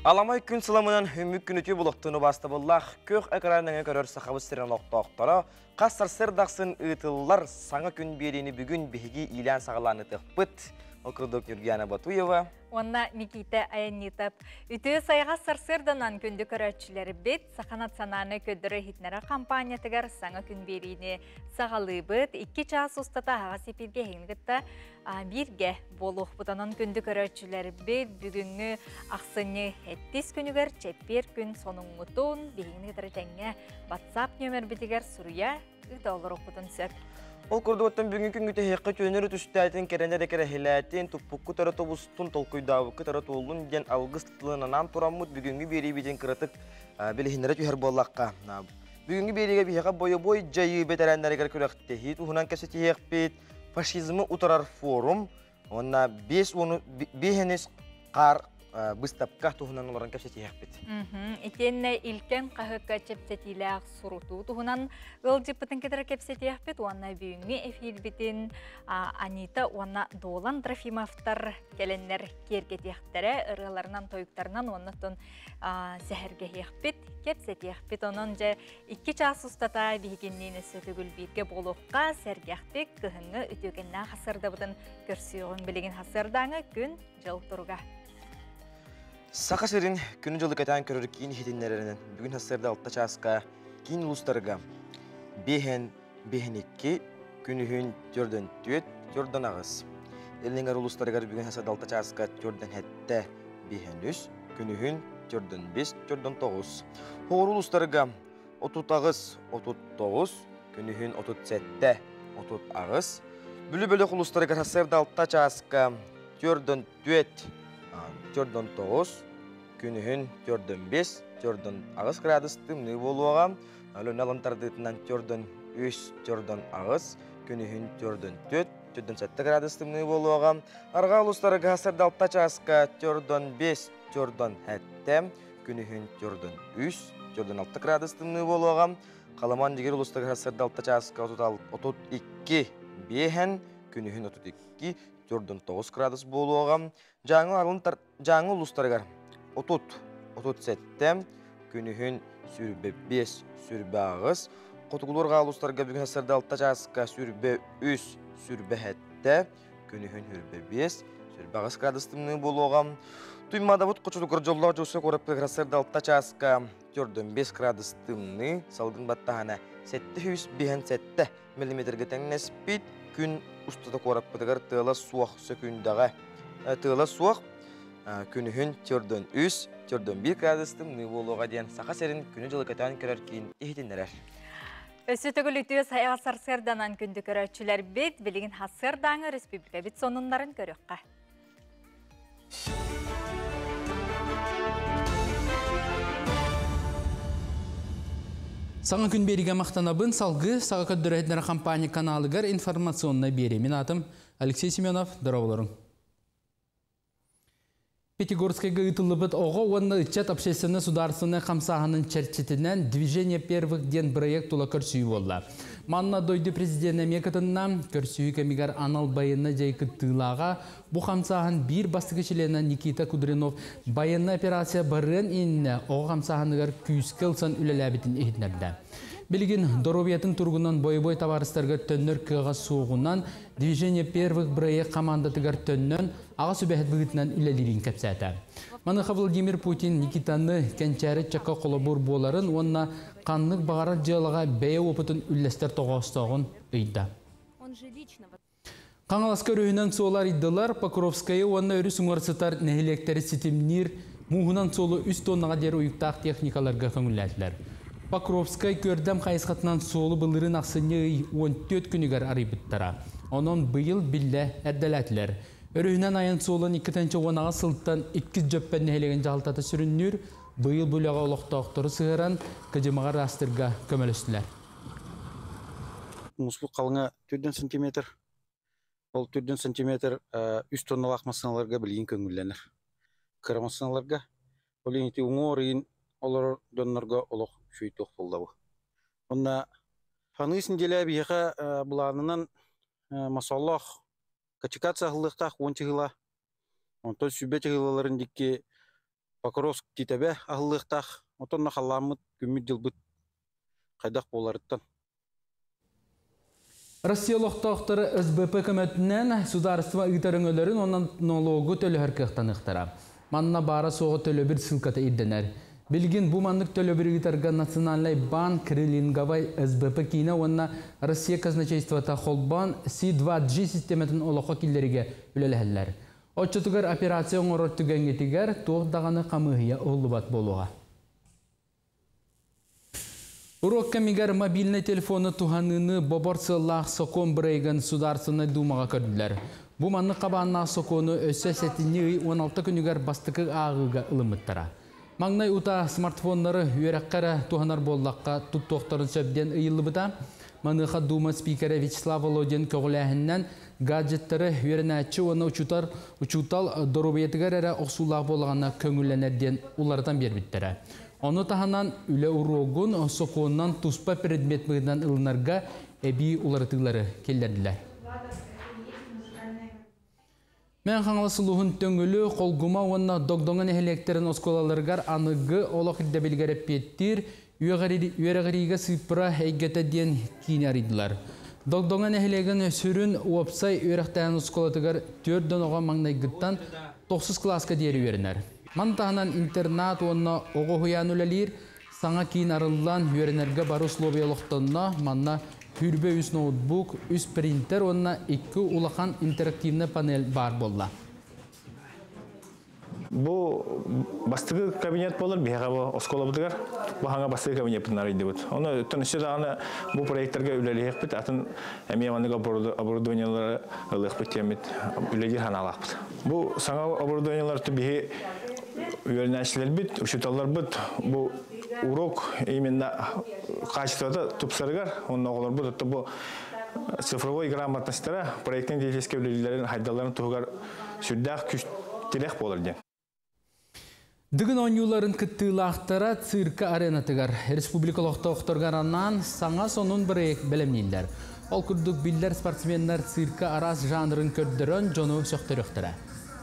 Alamay gün sılamının hümmük günütü buluqtuğunu bastı bullaq, kök ekranına görür saxabı siren oqtoqtara, qassar sırdaqsın ıtıllar sana gün birini bugün bihigi ilan sağlanı tıqpıt. Okurduk Yurgiyana Batuyeva. Ona Nikita Ayanitap. Ütü sayıға sarsırdanan күнді көрәтшілері бет, сақанат сананы көдірі хитнера кампанияттығар саңа күн беріне сағалы бұд, 2 час ұстата аға сеперге хеңгітті бірге болуқ бұтанан күнді көрәтшілері бет, бүгінгі ақсыны әттес күнігер чеппер күн соның ұтын, бейгіні тәртәңе WhatsApp нөмір бітігер сұруя үті олар оқытын сөп. Ол күрдіғыттан бүгін күнгіті хеққа төнері түстәйтін керенер екерехиләтін тұппыққы тәрі тобыстың толқойдауықы тәрі толын ден алғыстылығынан тұрамыд бүгінгі бері беден кірітік білігінері түйер болаққа. Бүгінгі береге бейеға бойы-бой жайы бетәрәнлерігер көріқтегі тұхынан кәсі тейек бет фашизмы ұтарар форум, онна 5 қар быстапқа тұхынан оларын кәпсе тейек бет. Итенне илкен қағыққа чепсетиләқ сұруту тұхынан ғылжыппытын кедір кәпсе тейек бет, онна бүйінгі эфир бетін Анита, онна Долан Трофимовтар кәленлер керге тейектері, ұрғаларынан тойықтарынан оннатын зәхірге тейек бет, кәпсе тейек бет. Онын жа 2 час ұстата бейгеннені сөтігіл бейге болуққа сәргеқпек күхіңі үтігінна қасырды бұдын көрсіуғын білеген қасырдаңы күн жыл тұруға. Сақа сырын күні жылы кәтән көрір кейін хетінлерінен бүгін хасырда 6 часқа кейін ұлыстарға бейхен 2 күнігін 4 ағыз. Елініңер ұлыстарға бүгін хасырда 6 часқа 4 хәтті бейхен 3 күнігін 4-5, 4-9. Хоғыр ұлыстарға 30 ағыз, 39 күнігін 37, 30 ағыз. Бүлі-бөлі ұлыстарға хасырда 6 часқа 4-4, 4-9, күнігін 4-5, 4 ағыз градустың не болуға, әлін алымтардығынан 4-3, 4 ағыз, күнігін 4-4, 4-7 градустың не болуға, арға ұлыстарға ғасырда 6 часқа 4-5, 4-7, күнігін 4-3, 4-6 градустың не болуға, қаламан жегер ұлыстарға ғасырда 6 часқа 32, бейхен, күнігін 32, 4-9 градус болуға, жаңы ұлыстарығар 37, күнігін сүрбе 5, сүрбе ағыз. Қотығылырға ұлыстарға бүгін асырда 6 жасқа сүрбе 3, сүрбе 7, күнігін сүрбе 5, сүрбе ағыз градустың болуға. Туймада бұд қочылығыр жоллар жосы қораппық асырда 6 жасқа 4-5 градустың салғын баттағана 7,7 мм тәңінес бит күн ұстыда қораппыдығыр тыла суақ сөкіндағы. Тыла суақ күнігін 4-3, 4-1 градустың не болуға дейін сақа сәрін күні жылы кәтән көрер кейін ехетіндерер. Өсітігіл үтіе сайға сарсырданан күнді көрәтшілер бет, білігін хасырдаңы республика бет сонындарын көріққа. Саңа күн беріге мақтанабын салғы саға көддірәдінер компания каналығар информационна бере. Мен атым Алексей Семенов, дұрағыларың. Пятигорскайга ытылыбыт оға онна ытчат общественный сударственный қамсағының чәрчетінен движение первых ден проект ұла көрсүйі болла. Манна дойды президент әмекетінна көрсүйі кәмігер анал байына жайқы тылаға бұ қамсағын бір бастығышылена Никита Кудринов байына операция барын еніне оға қамсағынығар күйіскелсан үлеләбетін ехетнерді. Білген доробиятын тұрғынан бой-бой таварыстарға төннер кыға соғынан движение первых проект командатығар төннен аға сөбәхет бұғытынан үлелерін кәпсәті. Маныға Владимир Путин Никитаны кәнчәрі чаққа қолабур боларын, онына қанлық бағарат жиялыға бәйе опытын үлләстер тоғастығын өйді. Қаңаласкар өйінен соолар иддылар, Покровскайы онына өрі сұңарсытар нәхелектері сетімнер, мұғынан солы үст тоннаға дері ұйықтақ техникаларға көңіләділер. Покровскай көрдім қайысқатынан солы бұлырын ақсыны 14 күнігер арыбыттара. Onun быйыл білі әрдәләтілер. Өрігінен айын солын 2-ші онаға сылттан 2 жөппән нәхелеген жағылтаты сүріннер, быйыл бұлаға олықтақтыры сығыран кәжімаға растырға көмелістілер. Мұслық қалыңа 4 сантиметр. Ол 4 сантиметр 3 тонналық масыналарға білген көңілленір. Кірі масыналарға олен еті оңырын олар донларға олық шөйтіқ болды бұл. Онна фанығысын делі бейіға бұланынан масаллах качикация хылықтақ 10 жыла. Онтон сүбет жылаларын декке Покровск титебе ахыллыктах, отонна халламыт күмүт жылбыт кайдак боларыттан. Россия лохтоқтары СБП көмөтінен сударство ыйтарыңөлөрүн онан налогу төлөһөр кыhtанықтара. Манна бара соғы төлөбір сылката идденер. Билгин бу мандык төлөбір ыйтарга национальный банк Крылинговай СБП кийне онна Россия казначействота холбан C2G систематын олоққа киллериге үлеләһәлләр. Отчотугар операция оңорор түгәнгетигер тоғдағаны қамығыя олубат болуға. Урокка мигар мобильный телефоны туханыны боборсыллах сокон брейган сударсыны думаға көрділер. Бу манны қабанна соконы өссө сетini 16 күнігер бастықы ағыға ылымыттара. Маңнай ута смартфонлары үйераққара туханар боллаққа тұт тоқтарын сөбден ыйылыбыта. Маныха дума спикері Вячеслав Володин көғіләхіннен гаджеттері үйерінәтші оны учутал дорубиетігер әрі оқсулақ болғана көңілленерден улардан бербіттері. Оны таханан үлі урогун сокуыннан туспа предмет мыйдан ылынарға әбей уларытылары келдерділер. Мен қаңылы сұлуғын төңілі қолгума онна догдоңын әхелектерін осколаларғар анығы олық иддебілгері петтір үйерағыриға сыпыра әйгеті ден кейін аридылар. Догдоңын әхелеген сүрін уапсай үйерақтайын осколатығар 4 оған маңнайгыттан 9 класска дері үйерінер. Мантағынан интернат онна оғы хуян үлелер, саңа кейін арылдан үйерінерге бару словиялықтанна манна хүрбе үс ноутбук, үс принтер онна 2 улахан интерактивны панель бар болла. Бу бастыгы кабинет болар, бияга бу оскола будыгар, бу ханга бастыгы кабинет нар иде бут. Оны төнүшө дагы бу проекттерге үлелек бит, атын эмиянга оборудованиялары ылык бит темит, үлелер ханалак бит. Бу саңа оборудованиялар тибиги үйренәчләр бит, учуталар бит. Бу урок именно качествода тупсаргар, онна оглар бут, бу цифровой грамотностьтара проекттин технический үлелерин хайдаларын тугар сүрдәк күч тирек болар ди. Дыгын ойнуларын кыттылақтара цирка аренатыгар. Республикалықта оқтырғаранан саңа сонун бірек білемнейлер. Ол күрдік білдер спортсменлер цирка арас жанрын көрдірін жону сөқтіріқтірі.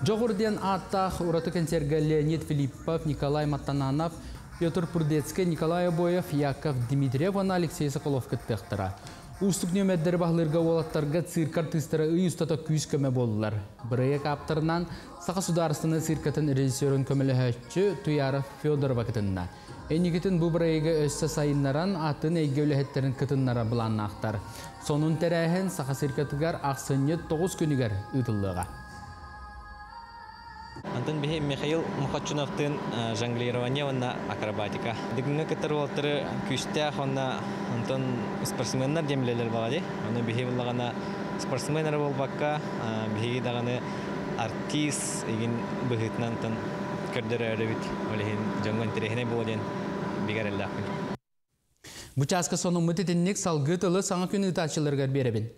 Жоғырден аттақ ұраты консергі Леонид Филиппов, Николай Матананов, Петр Пурдецкий, Николай Обоев, Яков Дмитриев, Алексей Соколов кыттықтыра. Устук нөмәддері бағлырға олаттарға цирк артистері үй ұстата күйіс көмі болылар. Бірек аптырынан Сақа Сударсыны циркатын режиссерін көмілі хөтчі Туяров Федорова кітінна. Әнігетін бұл бірегі өссі сайынларан атын әйгеулі әттерін кітіннара бұланна ақтар. Сонун тәрәхін Сақа циркатығар ақсынет 9 күнігер ұтылыға. Антон бихи Михаил Мухачуновтын жонглирование онна акробатика. Дигинге кетер олтыры күштәх онна Антон спортсменнар демлелер багады. Оны бихи буллагана спортсменнар болбакка бихи даганы артист еген бихитнан тан кердер ребит. Олехин жонгон терехне болден бигәрелләх. Бу часка соның мөтетеннек салгытылы саңа күн ытачыларга беребин.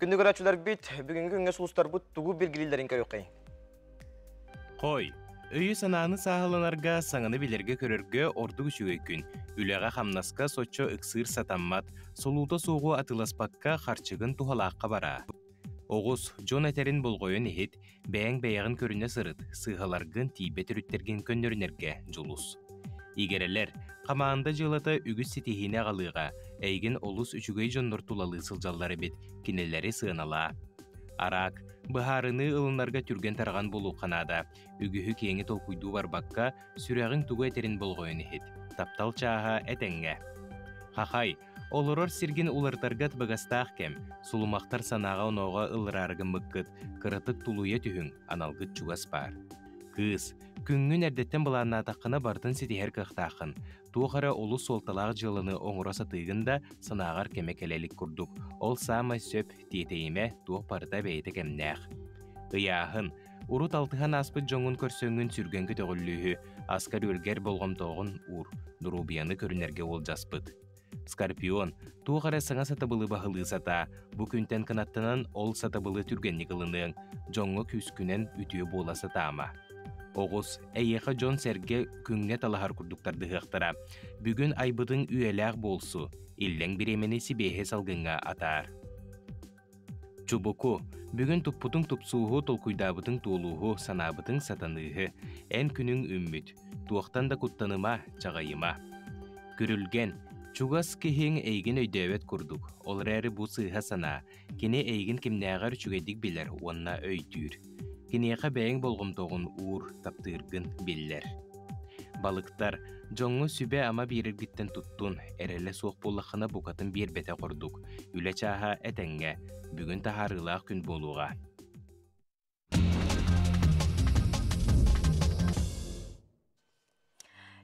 Күнді көрәтшілер бит, бүгінгі күнге сұлыстар бұт тұғу белгілілерін көріқай. Қой, өйі сананы сағыланарға саңыны білерге көрерге орды күшіге күн. Үліға қамнасқа сочо үксір сатаммат, солуды соғы атыласпаққа қарчығын тұғалаққа бара. Оғыз, жон әтерін болғойын ехет, бәйін көріне сырыт, сығаларғын тейбет үріттерген көннерінерге жұлыс. Игерелер, қамағында жылата үгіз сетихіне қалыға, әйген олыс үчігей жоннор тулалы сылжаллары бет, кенелері сығынала. Арақ, бұхарыны ылынларға түрген тарған болу қанада, үгіхі кеңі толкуйду бар баққа, сүрәғін туғы әтерін болғойын ехет, таптал чаға әтәңге. Хақай, олырор сирген улартаргат бағастақ кәм, сулумақтар санаға оноға ылырарғын мұққыт, қырытық тулуя түхін, аналғыт чуғас бар. Кыз, күнгін әрдеттен бұланна таққына бартын сетихер қықтақын. Туғара олу солталақ жылыны оңыра сатығында санағар кемекелелік күрдік. Ол сама сөп тетейіме туғы парыта бәйті кәмнәқ. Ыяғын, урут алтыған аспыт жоңын көрсөңін сүрген көтіғілігі, аскар өлгер болғым тоғын ұр, дұрубияны көрінерге ол жаспыт. Скорпион, туғара саңа сатабылы бағылы сата, бұ күнтен қанаттынан ол сатабылы түргенні қылының, жоңы күскінен үтіе бола сатама. Оғыз, әйеқа Джон Серге күнге талахар күрдіктарды ғықтыра. Бүгін айбыдың үйеләғ болсу, иллен біремені сибейхе салғынға атар. Чубуку, бүгін туппутың тупсуғу толкуйдабытың туолуғу санабытың сатаныығы, ән күнің үмміт, туақтан да куттаныма, чағайыма. Күрілген, чугас кехең әйгін өйдәвет күрдік, олар әрі бұ сыйға сана, кене әйгін кемнәғар чүгедік білер, онна өйдүр. Кенеға бәйін болғымтоғын ур, таптыргын білер. Балықтар, жоңғы сүбе ама беріргіттен туттун, әрелі соқ болықына бұқатын бір бәте құрдық, үлі чаға әтәңге, бүгін тахарылақ күн болуға.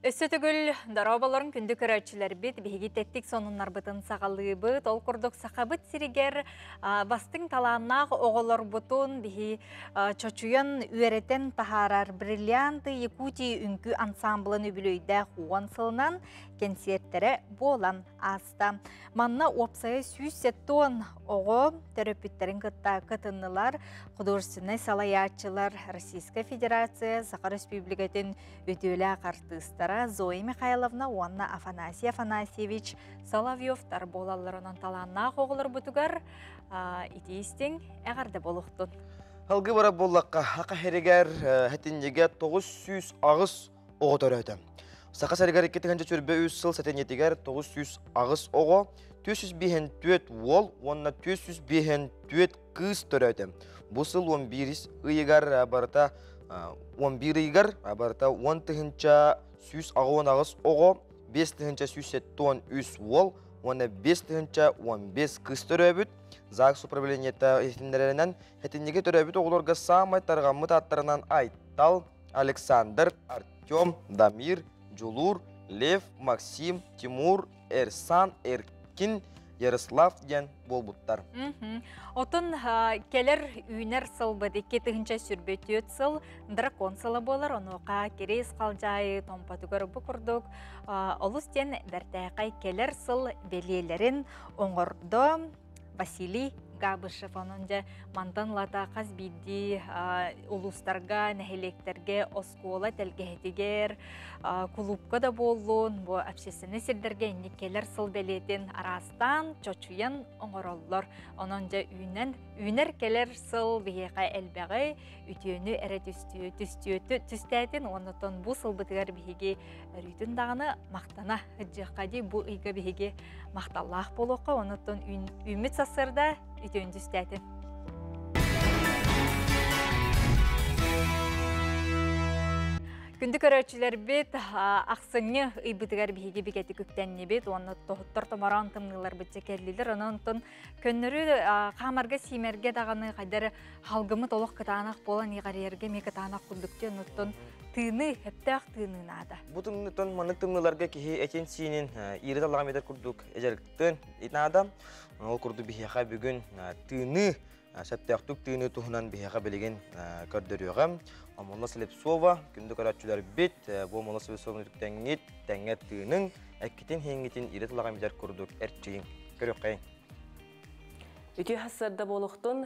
Өссі түгіл дарабаларын күнді көрәтшілер бет, бейгі тәттік сонынлар бұтын сағалы бұт, ол құрдық сақабыт сиригер бастың таланақ оғылар бұтын бейгі чочуян үйеретен тахарар бриллианты Якутия үнкі ансамблын өбілөйді хуан сылынан концерттері болан аста. Манна опсайы сүйсеттон оғы терапевттерін кытыннылар, художественный салаятчылар, Российская Федерация, Сақар Республикатын өтөлі артыстары Зоя Михайловна, Уанна Афанасий Афанасьевич Соловьевтар болаларынан таланна қоғылар бұтығар итейістің әғарды болуқтын. Халғы бара боллаққа хақа херегер хәтіндеге 900 ағыз оғы төрәді. Сақа сәрігер 2-3 сыл сәтенетігер 900 ағыз оғы, 454 ол, онна 454 қыз төрәді. Бұл сыл 11 ұйығар барыта 11 ұйығар барыта 10-100 ағыз оғы, 5-100 ол, онна 5-15 қыз төрәбіт. Зағыс управлениета етіндерінен хәтіндеге төрәбіт оғыларға самай тарғамыт аттарынан Айтал, Александр, Артем, Дамир, Джулур, Лев, Максим, Тимур, Эрсан, Эркин, Ярослав ден болбуттар. Отын келер үйнер сылбыды кетігінші сүрбеті өтсіл, дракон сылы болар, оныға керейс қалжайы, томпатығыр бұқырдық. Олыс ден бәртәқай келер сыл белелерін оңырды Василий Габышев, онынжа мантан лата қаз бейді улустарға, нәхелектерге, оскола, тәлгеетігер, клубқа да болуын, бұл общественный сілдерге некелер сыл белетін арастан, чочуян оңыроллар. Онынжа үйнер келер сыл бейеқа әлбәғі, үтіөні әрі түстәтін, онытын бұл сыл бұтығар бейге үрітін дағыны мақтана. Үджіқади бұл үйгі бейге мақталлақ болуққа, онытын үміт сасырда үтіөн түстәтін. Күнді көрәтшілер бет, ақсыны ұйбытығар бейге бекеті көктәнне бет, оны тоғыттар томаран тымнылар бітсе кәлілер, онын көннірі қамарға сеймерге дағаны қайдары халғымы толық кытанақ болан еғарерге ме кытанақ күндікте онын тыны, әптәқ тыны нада. Бұтын маңық тымныларға кеге әтен сейінен иірі талаған метр күрдік әжәріктін етнада. Ол күрді бейеға бүгін тыны, сәптәқтік тыны тұхынан бейеға білеген көрдіріғам. Амолла Слепцова, күнді көрәтшілер бет, бұл Амолла Слепцова тәңет тыының, әккетен хеңгетін иірі талаған метр күрдік әртчейін. Көрек қайын. Үті хасырда болуқтын,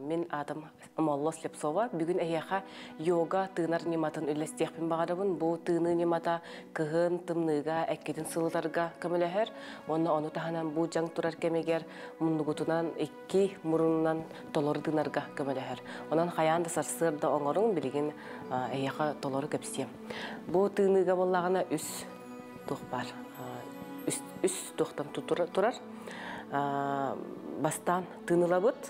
мен адам Амолла Слепцова, бүгін әйеға йога тыынар нематын үлестеқпен бағарабын. Бұл тыыны немата кығын, тымныға, әккетін сылытарға көміләхер. Оны тағанан бұл жаң тұрар кемегер, мұндығытынан екі мұрынынан толор тыынарға көміләхер. Онан қаянды сарсырда оңырың білген әйеға толоры көпсем. Бұл тыыныға болағына үс тұқ бар. Үс тұқтан тұрар. Бастан тыыныла бұд,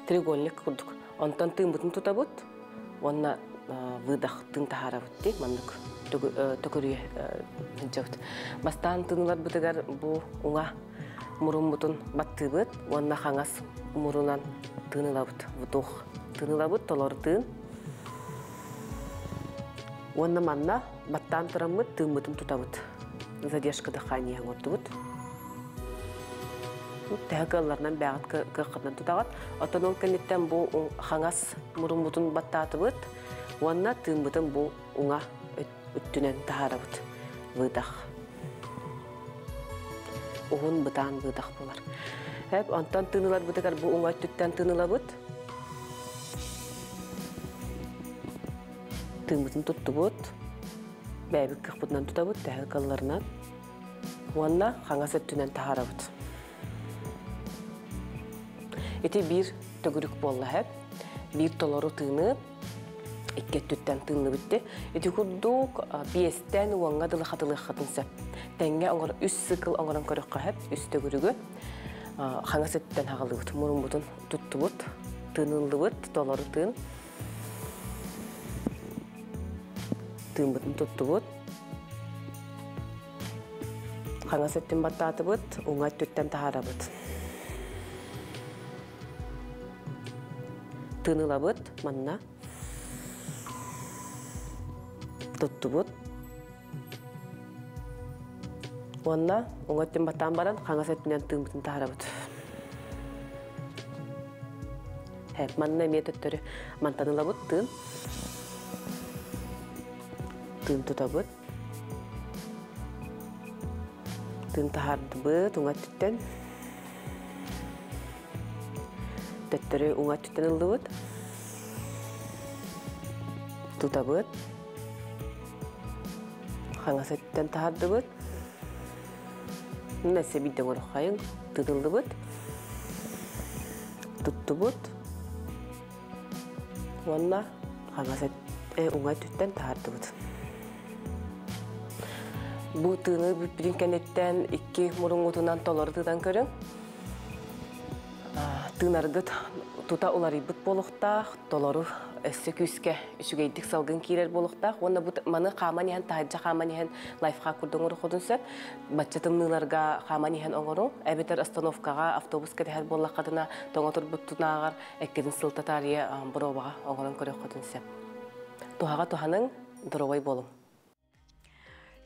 треугольник күрдік. Онтан тыын бұтын тұта бұд, онна выдақ тыын тахара бұдды, мандық төкірі жауд. Бастан тыынылар бұдығар бұл ұңа мұрын бұтын батты бұд, онна қаңас мұрынан тыыныла бұд, бұдуқ тыыныла бұд, толор тыын. Онна манна баттан тұрам бұд, тыын бұтын тұта бұд. Задержка дыхания ғорды бұд. Тәғаларынан бәғыт қырқынан тұтағат. Отын ол кәнеттен бұл қаңас мұрын бұтын баттаты бұд, онна тыын бұтын бұл ұңа үттінен тағара бұд, выдақ. Оғын бұтан выдақ болар. Онтан тыынылар бұдығар бұл ұңа үттіттен тыыныла бұд. Тыын бұтын тұтты бұд, бәйбік қық бұтынан тұта бұд, тәғаларынан. Онна қаңас үттінен тағара бұд. Ити bir tögürük bolla hep. Bir toloru tığını ikketütten tığını bitti. Iti kurduk biyesten uanga dılı hatınsa. Tenge onar üst sıkıl onaran körükka hep üst tögürügü. Hanga setten hağılıbıt. Murun butun tuttubut. Tığınılıbıt. Toloru tığın. Tığın butun tuttubut. Hanga setten battatıbıt. Unga tütten taharabıt. Tığınılabıt. Manna. Tuttubut. Onna ungatin batan baran hangasetinen tığımıtın taharabıt. Hep manna emiye töttörü mantanılabıt tığın. Tığın tutabıt. Tığın tahardыбыт ungat tütten. Töttörü ungat tütten ıldıbıt. Tutabıt. Hangasetten tahardыбыт. Nese bir de var hayın tıdıldıbıt. Tuttubut. Valla hangaset ungay tütten tahardыбыt. Bu tığını bir kennetten iki murungutundan toları tığdan körün. Tığınargıt tuta ularibıt boluqta, toları Эссе күскә үсүгейдик салгын кирер болуктак, онда бу маны каманиһен таһаҗа каманиһен лайфка курдуңур ходунсап, баччатымныларга каманиһен оңору, әбетер остановкага автобуска дәһәр болла кадына тоңотур буттунагар эккедин сылтатария бробага оңорон көрө ходунсап. Тухага туханың дровой болум.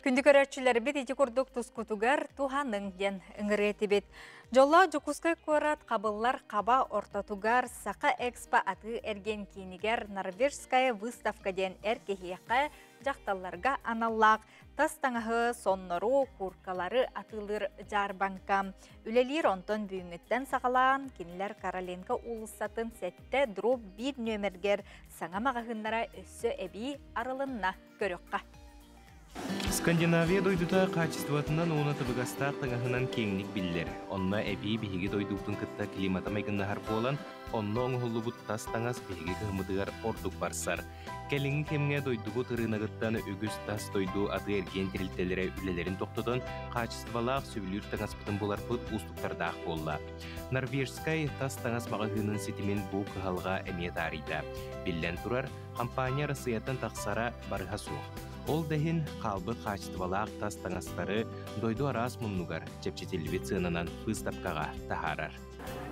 Күндү көрөрчүлөр бит ити курдук тускутугар туханың ден ыңыретибит. Жолла жукускай корат кабыллар каба ортотугар сака экспо аты эрген кинигер норвежская выставка ден эркехияка жакталларга аналлак тас таңахы соннору куркалары атылыр жарбанка. Үлелир онтон бүйүңөттен сагалаан кинилер Кароленко улуссатын сетте дроп 1 нөмергер саңа магахыннара өссө эби арылынна көрөкка. Скандинавия дойдута качествотынан оны тыбыгастақ таңахынан кеңник биллер. Онна эби биһиги дойдуктун кытта климата майгыннахар болан, онна оңғылыбыт тас таңас биһиги кыхмыдыгар ордук барсар. Келинги кемге дойдугу тырынагыттан үгүс тас дойду аты эрген тирилтелере үлелерин тоқтотон, качествалаах сүбүлүр таңаспытын боларпыт устуктардаах болла. Норвежскай тас таңас магагынын сетимен бу кыхалга эмие тарыйда. Биллен турар, компания Россиятан тақсара барыха суох. Ол дәһин қалбы қачтывалақ тас таңастары дойду арас мұннугар чепчетелбет сынынан выставкаға тахарар.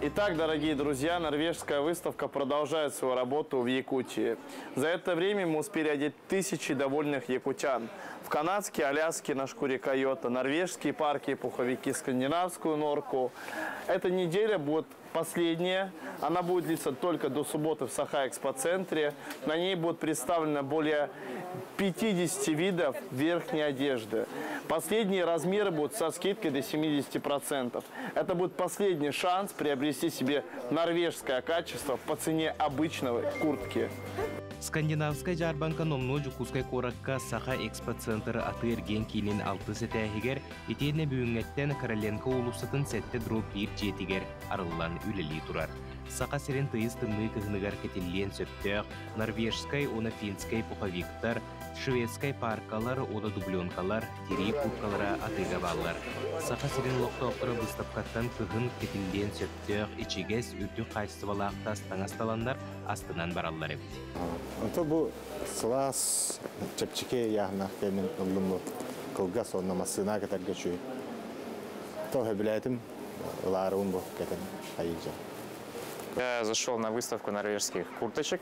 Итак, дорогие друзья, норвежская выставка продолжает свою работу в Якутии. За это время мы успели одеть тысячи довольных якутян. В канадские Аляски на шкуре койота, норвежские парки и пуховики, скандинавскую норку. Эта неделя будет последняя. Она будет длиться только до субботы в Саха-экспоцентре. На ней будет представлено более 50 видов верхней одежды. Последние размеры будут со скидкой до 70%. Это будет последний шанс приобрести себе норвежское качество по цене обычной куртки. Скандинавская жарбанка номну жукускай коракка Саха экспоцентр аты эрген кийинин 6 сетәһигер, итене бүйүңеттен Кароленко улусатын сетте дроп 1 жетигер арыллан үлели турар. Сака серен тыйыз тымны кыгыныгар кетиллен сөптөк, норвежскай, оны финскай пуховиктар, шведскай паркалар, оны дубленкалар, тири курткалара атыга баллар. Сака серен локтоктора выставкаттан кыгын кетиллен сөптөк, ичигес үрдү кайсыбалаак тас таңасталандар астынан бараллар эбит. Это был слаз чепчике яхна кемен уллуму кылга сонна масына кетерге чүй. Тоха билетим ларун бу кетен айжа. Я зашел на выставку норвежских курточек,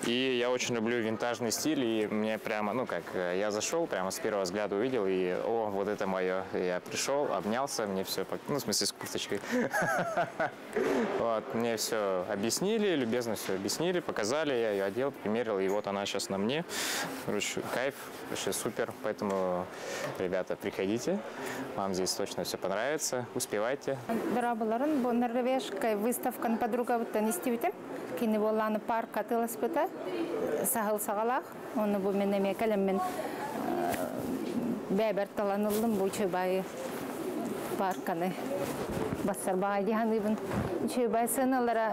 и я очень люблю винтажный стиль, и мне прямо, я зашел, прямо с первого взгляда увидел, и, вот это мое. Я пришел, обнялся, мне все, в смысле, с курточкой. Вот, мне все объяснили, любезно все объяснили, показали, я ее одел, примерил, и вот она сейчас на мне. Короче, кайф, вообще супер, поэтому, ребята, приходите, вам здесь точно все понравится, успевайте. Дорабаларын, бұл норвежская выставканы подруга бұттан істеуітім. Кені боланы парк атылыс бұта, сағыл сағалақ. Оны бұл мен әме кәлеммен бәбір таланылдым бұл чөбайы парканы. бассар баға дияныйбын. Үші байсыналара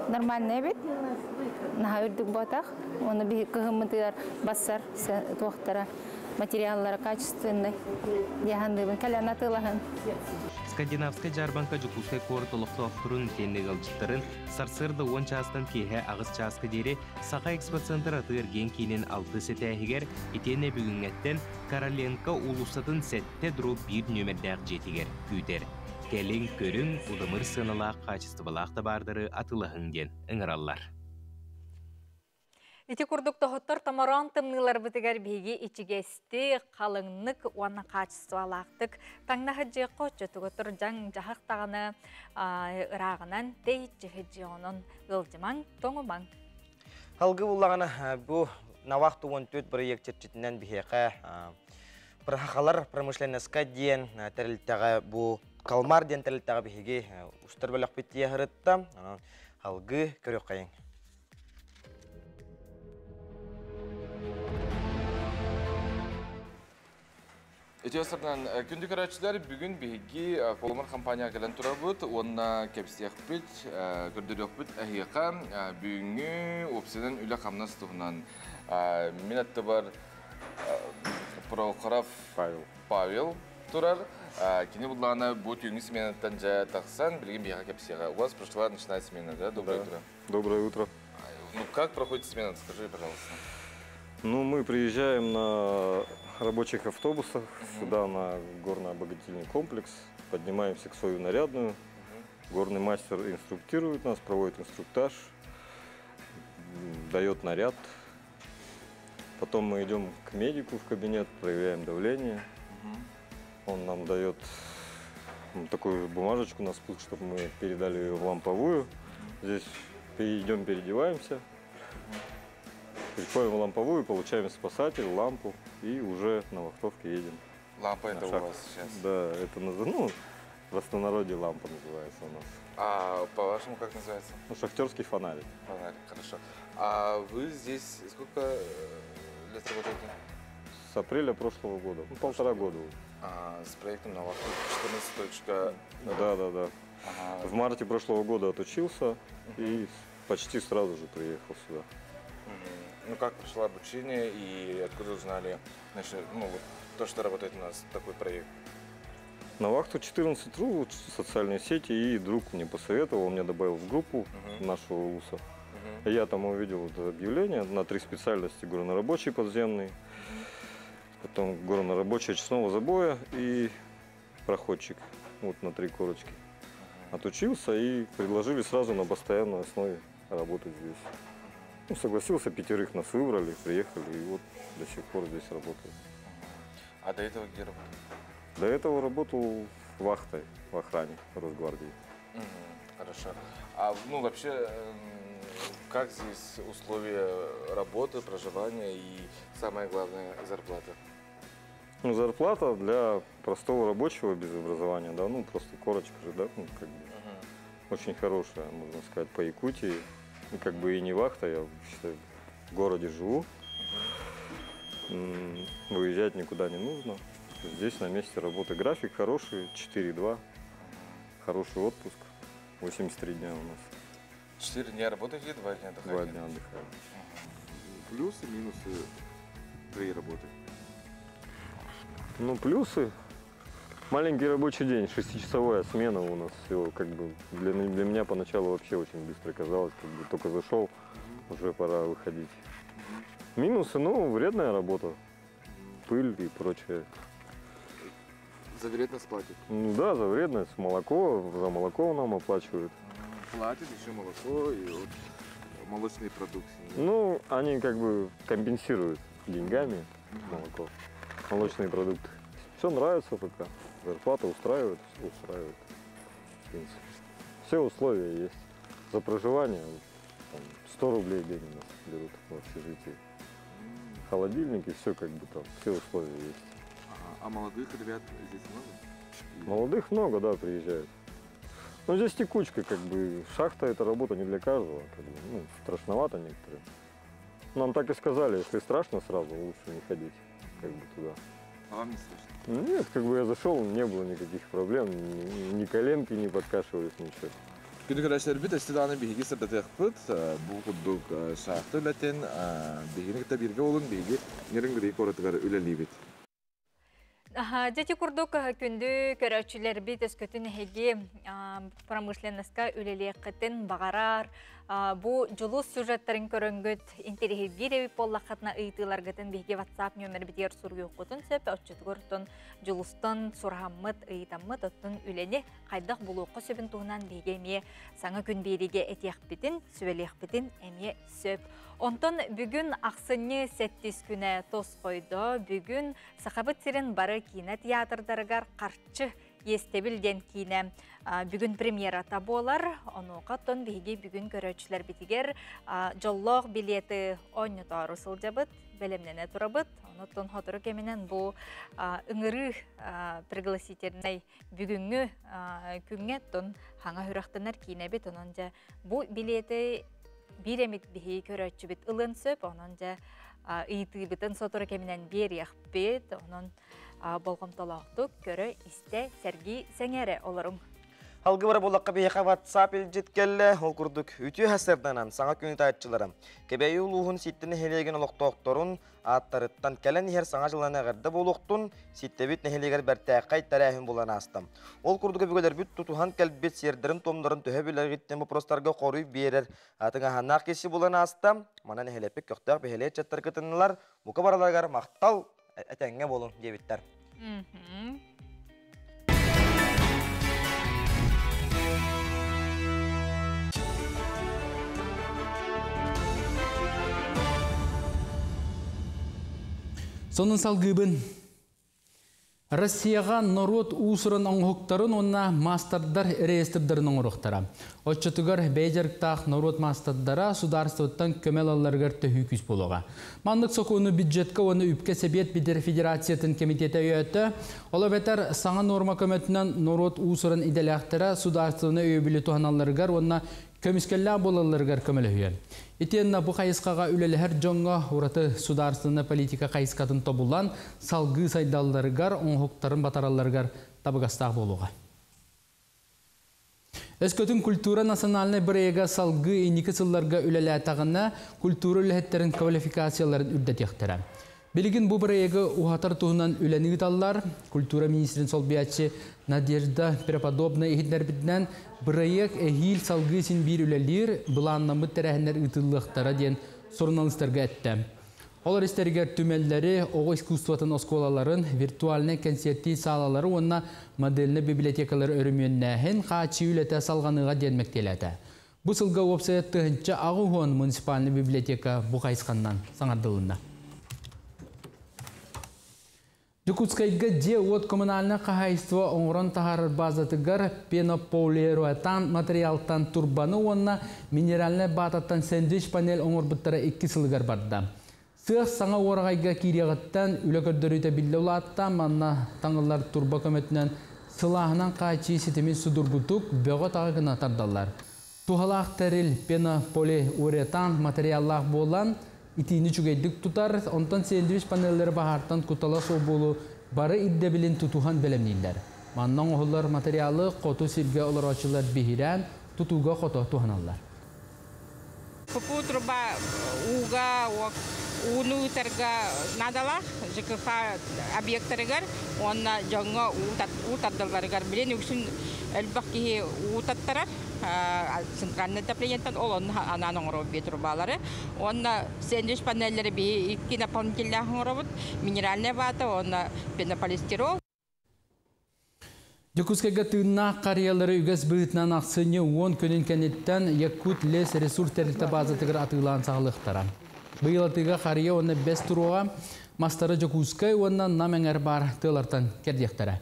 нормальный бит. Наға үрдік батақ. Оны бір кығымытыдар бассар туақтара. Материаллары качественный. Дияныйбын. Кәлән атылағын. Скандинавская жарбанка жукускай кор толықта оқтырын теннег алчыттарын сарсырды 10 частан кейе ағыз часка дері Сақа экспоцентр атығыр ген кейінен 6 сетәйгер етене бүгінгеттен Короленко улусатын сәтте дұру бір нөмірдәқ жетігер күйтер. Кәлін көрін ұдымыр сыналақ качестволақ табардыры атылығын ден ұңыралар. Ити курдук тоһоттор тамаран тымнылар бытыгар биги ичигести қалыңнық уанна качестволақтык таңна хаджи қочы туготор жаң жахақ тағаны ырағынан дейт жихиджи онын ылжымаң тоңымаң. Халгы буллагана бу навақ туын төт проект чертитинен бихеқа прахалар промышленностька диен тәрілтәға бу калмар диен тәрілтәға бихеге устар бөлік беттия хырытта халгы көрек қайын. Этиосардан күнді көрәтшілер бүгін бейгі Поломар компания кәлін тұрар бұд, онына кәпістек бұд, көрдірек бұд әйеқа бүгінгі опсының үлі қамнас тұғынан. Мен әтті бар Прохоров Павел тұрар. Кені бұдылағына бұл түйіңі сменаттан жа тақсан, білген бейға кәпістеға. У вас прошла ночная смена, да? Доброе утро. Доброе утро. Ну, как проходит смена? Скажи, пожалуйста. Ну, мы приезжаем на рабочих автобусах сюда, на горно-обогатительный комплекс, поднимаемся к свою нарядную. Горный мастер инструктирует нас, проводит инструктаж, дает наряд. Потом мы идем к медику в кабинет, проверяем давление. Он нам дает такую бумажечку на спуск, чтобы мы передали ее в ламповую. Здесь идем, переодеваемся. Приходим в ламповую, получаем спасатель, лампу и уже на вахтовке едем. Лампа это у вас сейчас? Да, это в простонародье лампа называется у нас. А по-вашему как называется? Ну, шахтерский фонарик. Фонарик, хорошо. А вы здесь сколько лет работаете? С апреля прошлого года, ну, 1,5 года. С проектом на вахту 14. Да. Ага. В марте прошлого года отучился и почти сразу же приехал сюда. Ну, как прошло обучение и откуда узнали, то, что работает у нас такой проект? На вахту 14.ру, социальные сети, и друг мне посоветовал, он меня добавил в группу нашего УСа. Я там увидел это объявление на 3 специальности: горнорабочий подземный, потом горнорабочий очистного забоя и проходчик, вот на 3 корочки. Отучился и предложили сразу на постоянной основе работать здесь. Ну, согласился, 5 нас выбрали, приехали, и вот до сих пор здесь работаю. А до этого где работал? До этого работал вахтой в охране Росгвардии. Хорошо. А вообще, как здесь условия работы, проживания и, самое главное, зарплата? Ну, зарплата для простого рабочего без образования, да, ну, просто корочка же, да, ну, как бы, очень хорошая, можно сказать, по Якутии. Ну, как бы и не вахта, я считаю, в городе живу, выезжать никуда не нужно. Здесь на месте работы. График хороший, 4-2, хороший отпуск, 83 дня у нас. 4 дня работаете, 2 дня отдыхаете? 2 дня отдыхаем. Плюсы, минусы при работе? Ну, плюсы. Маленький рабочий день, 6-часовая смена у нас все, как бы для меня поначалу вообще очень быстро казалось, как бы только зашел, уже пора выходить. Минусы, ну, вредная работа, пыль и прочее. За вредность платят? Ну да, за вредность, за молоко нам оплачивают. Платят еще молоко и вот молочные продукты. Ну, они как бы компенсируют деньгами молоко, молочные продукты. Все нравится пока. Зарплата устраивает, все устраивает. В принципе. Все условия есть. За проживание 100 рублей в день у нас берут в общежитии. Холодильники, все как бы там, все условия есть. А молодых ребят здесь много? Молодых много, да, приезжают. Но здесь текучка, как бы, шахта — это работа не для каждого, как бы, ну, страшновато некоторые. Нам так и сказали, если страшно сразу, лучше не ходить, как бы, туда. А вам не страшно? Нет, как бы я зашел, не было никаких проблем, ни коленки не подкашивались, ничего. Күндік әрәшілер біт, әстеданы бігі сырдаты әқпіт, бұл құддық шақты үләтен, бігінің кітап ерге олын бігі нерін күрей қорытығар үләлі бет. Дети курдук күнді көрәчілер бит өскөтін әйге промышленностка үлелеқетін бағарар. Бу julus сюжеттарын көрөнгөт интерегидеви поллақатна ыйтыларгытын беге WhatsApp нөмір бітер сұрғы оқытын сөп, өтчетігіртін julustан сұрхаммыт, ыйтаммыт, оттын үлені қайдақ бұлуқы сөбін туғынан беге ме саңа күн береге әтеқ бітін, сөбелеқ бітін әме сөп. Онтон бүгін ақсыны сәттес күні тос қойды, бүгін сақабыт сирен бары кино театрдарығар қарчы естебілден кейіне бүгін премьерата болар. Оны қаттон бейге бүгін көрөчілер бітігер жоллоқ билеті ойны тару сылжабыт, бәлемнене тұрабыт. Онытын хотыры кемінен бұл үңірі пригласительный бүгінгі күнге тон хаңа хүрақтынар кейіне бет. Онынжа бұл билеті биремит бихи көрөчү бит ылын сөп, онын жа ыйты битин сотуру кеминен берияқ бит, онын болғымталақтық көрі исте сәрги сәңәрі оларың. Halgı bara bolaqqa beyqa WhatsApp iljetkelle ol kurduk. Ütü hasırdanan sağa günü taatçılarım. Kebeyi uluğun sittini helegen oloqtoqtorun attarıttan kelen her sağa жылана garda boluqtun sittebit neheleger bertaqay tarahim bolan astam. Ol kurduga bügeler büt tutuhan kelbet serdirin tomların töhebiler gittim bu prostarga qoruy berer. Atınga hanaq kesi bolan astam. Mana nehelepek köqtaq behele chattar kıtınlar. Bu kabaralargar maqtal etenge bolun debitler. Сонын салгыбын. Россияға народ усырын оңғықтарын онна мастердар реестрдерін оңырықтара. Отчетығар бейджерктақ народ мастердара сударствоттан көмел аларғар төхі күз болуға. Мандық соқуыны бюджетка оны үпке себет бидер федерациятын комитеті өйеті. Ола бетер саңа норма көметінен народ усырын иделяқтара сударствоны өйбілі туғаналарғар онна көміскеллі болаларғар көмелі өйен. Итенна bu қайысқаға үлелі әр жоңға ұраты сударсыны политика қайысқатын тобулан салғы сайдалдарығар, оңғықтарын батараларығар табығастақ болуға. Өскөтін культура национальный бірейға салғы иникі сылларға үлелі әтағына культура үләттерін квалификацияларын үрдет ектірі. Білігін бұл бірейгі ұғатар туғынан үләні ұталар, культура министрін сол биятчы Надежда Преподобна ехиднер бітінен бірейік әхил салғы син бір үләлер бұланнамы тәрәхінер ұтылықтара ден журналистарға әтті. Олар істергер түмеллері оғы искусстватын осколаларын, виртуальны концерти салалары онна модельні библиотекалар өріменнәхін қачы үләті салғаныға денмектеләді. Бұл сылға опсайетті ғынча ағуғын муниципальны библиотека бұқайсқаннан саңардылына. Якутскайга де от коммунальное хозяйство оңрон тахар базатыгар пенополируэтан материалтан турбаны онна минеральный бататтан сэндвич панель оңор бұттара 2 сылгар барда. Сық саңа орағайга кирияғыттан үләкөрдөрүйті білі ұлаттан манна таңылар турба көметінен сылағынан қайчы сетемін судургутук бөғы тағығына тардалар. Тухалақ тәріл пенополиуретан материаллақ болан итini çügeydik tutar, ondan sandviç panelleri bahartan kutala sobulu barı iddebilin tutuhan belemniller. Mannan oğullar materyali kotu sirge olar açılar bihiren tutuga kotu tuhanallar. Попу труба уга уну терга надала ЖКХ объекттарыгар онна жаңа утаддаларыгар билен үксүн элбакки утаттара центральный отоплениятан ол анан оңоробе трубалары онна сэндвич панеллери би икки наполнительных оңоробут минеральная вата онна пенополистирол. Якутскайга тыынна қариялары үгіз бұғытнан ақсыны 10 көнін кәнеттен Якут лес ресурс тәрілті базатығыр атығылан сағылықтара. Бұйылатыға қария оны 5 тұруға мастары Якутскай оннан намәңер бар тылартан кәрдектері.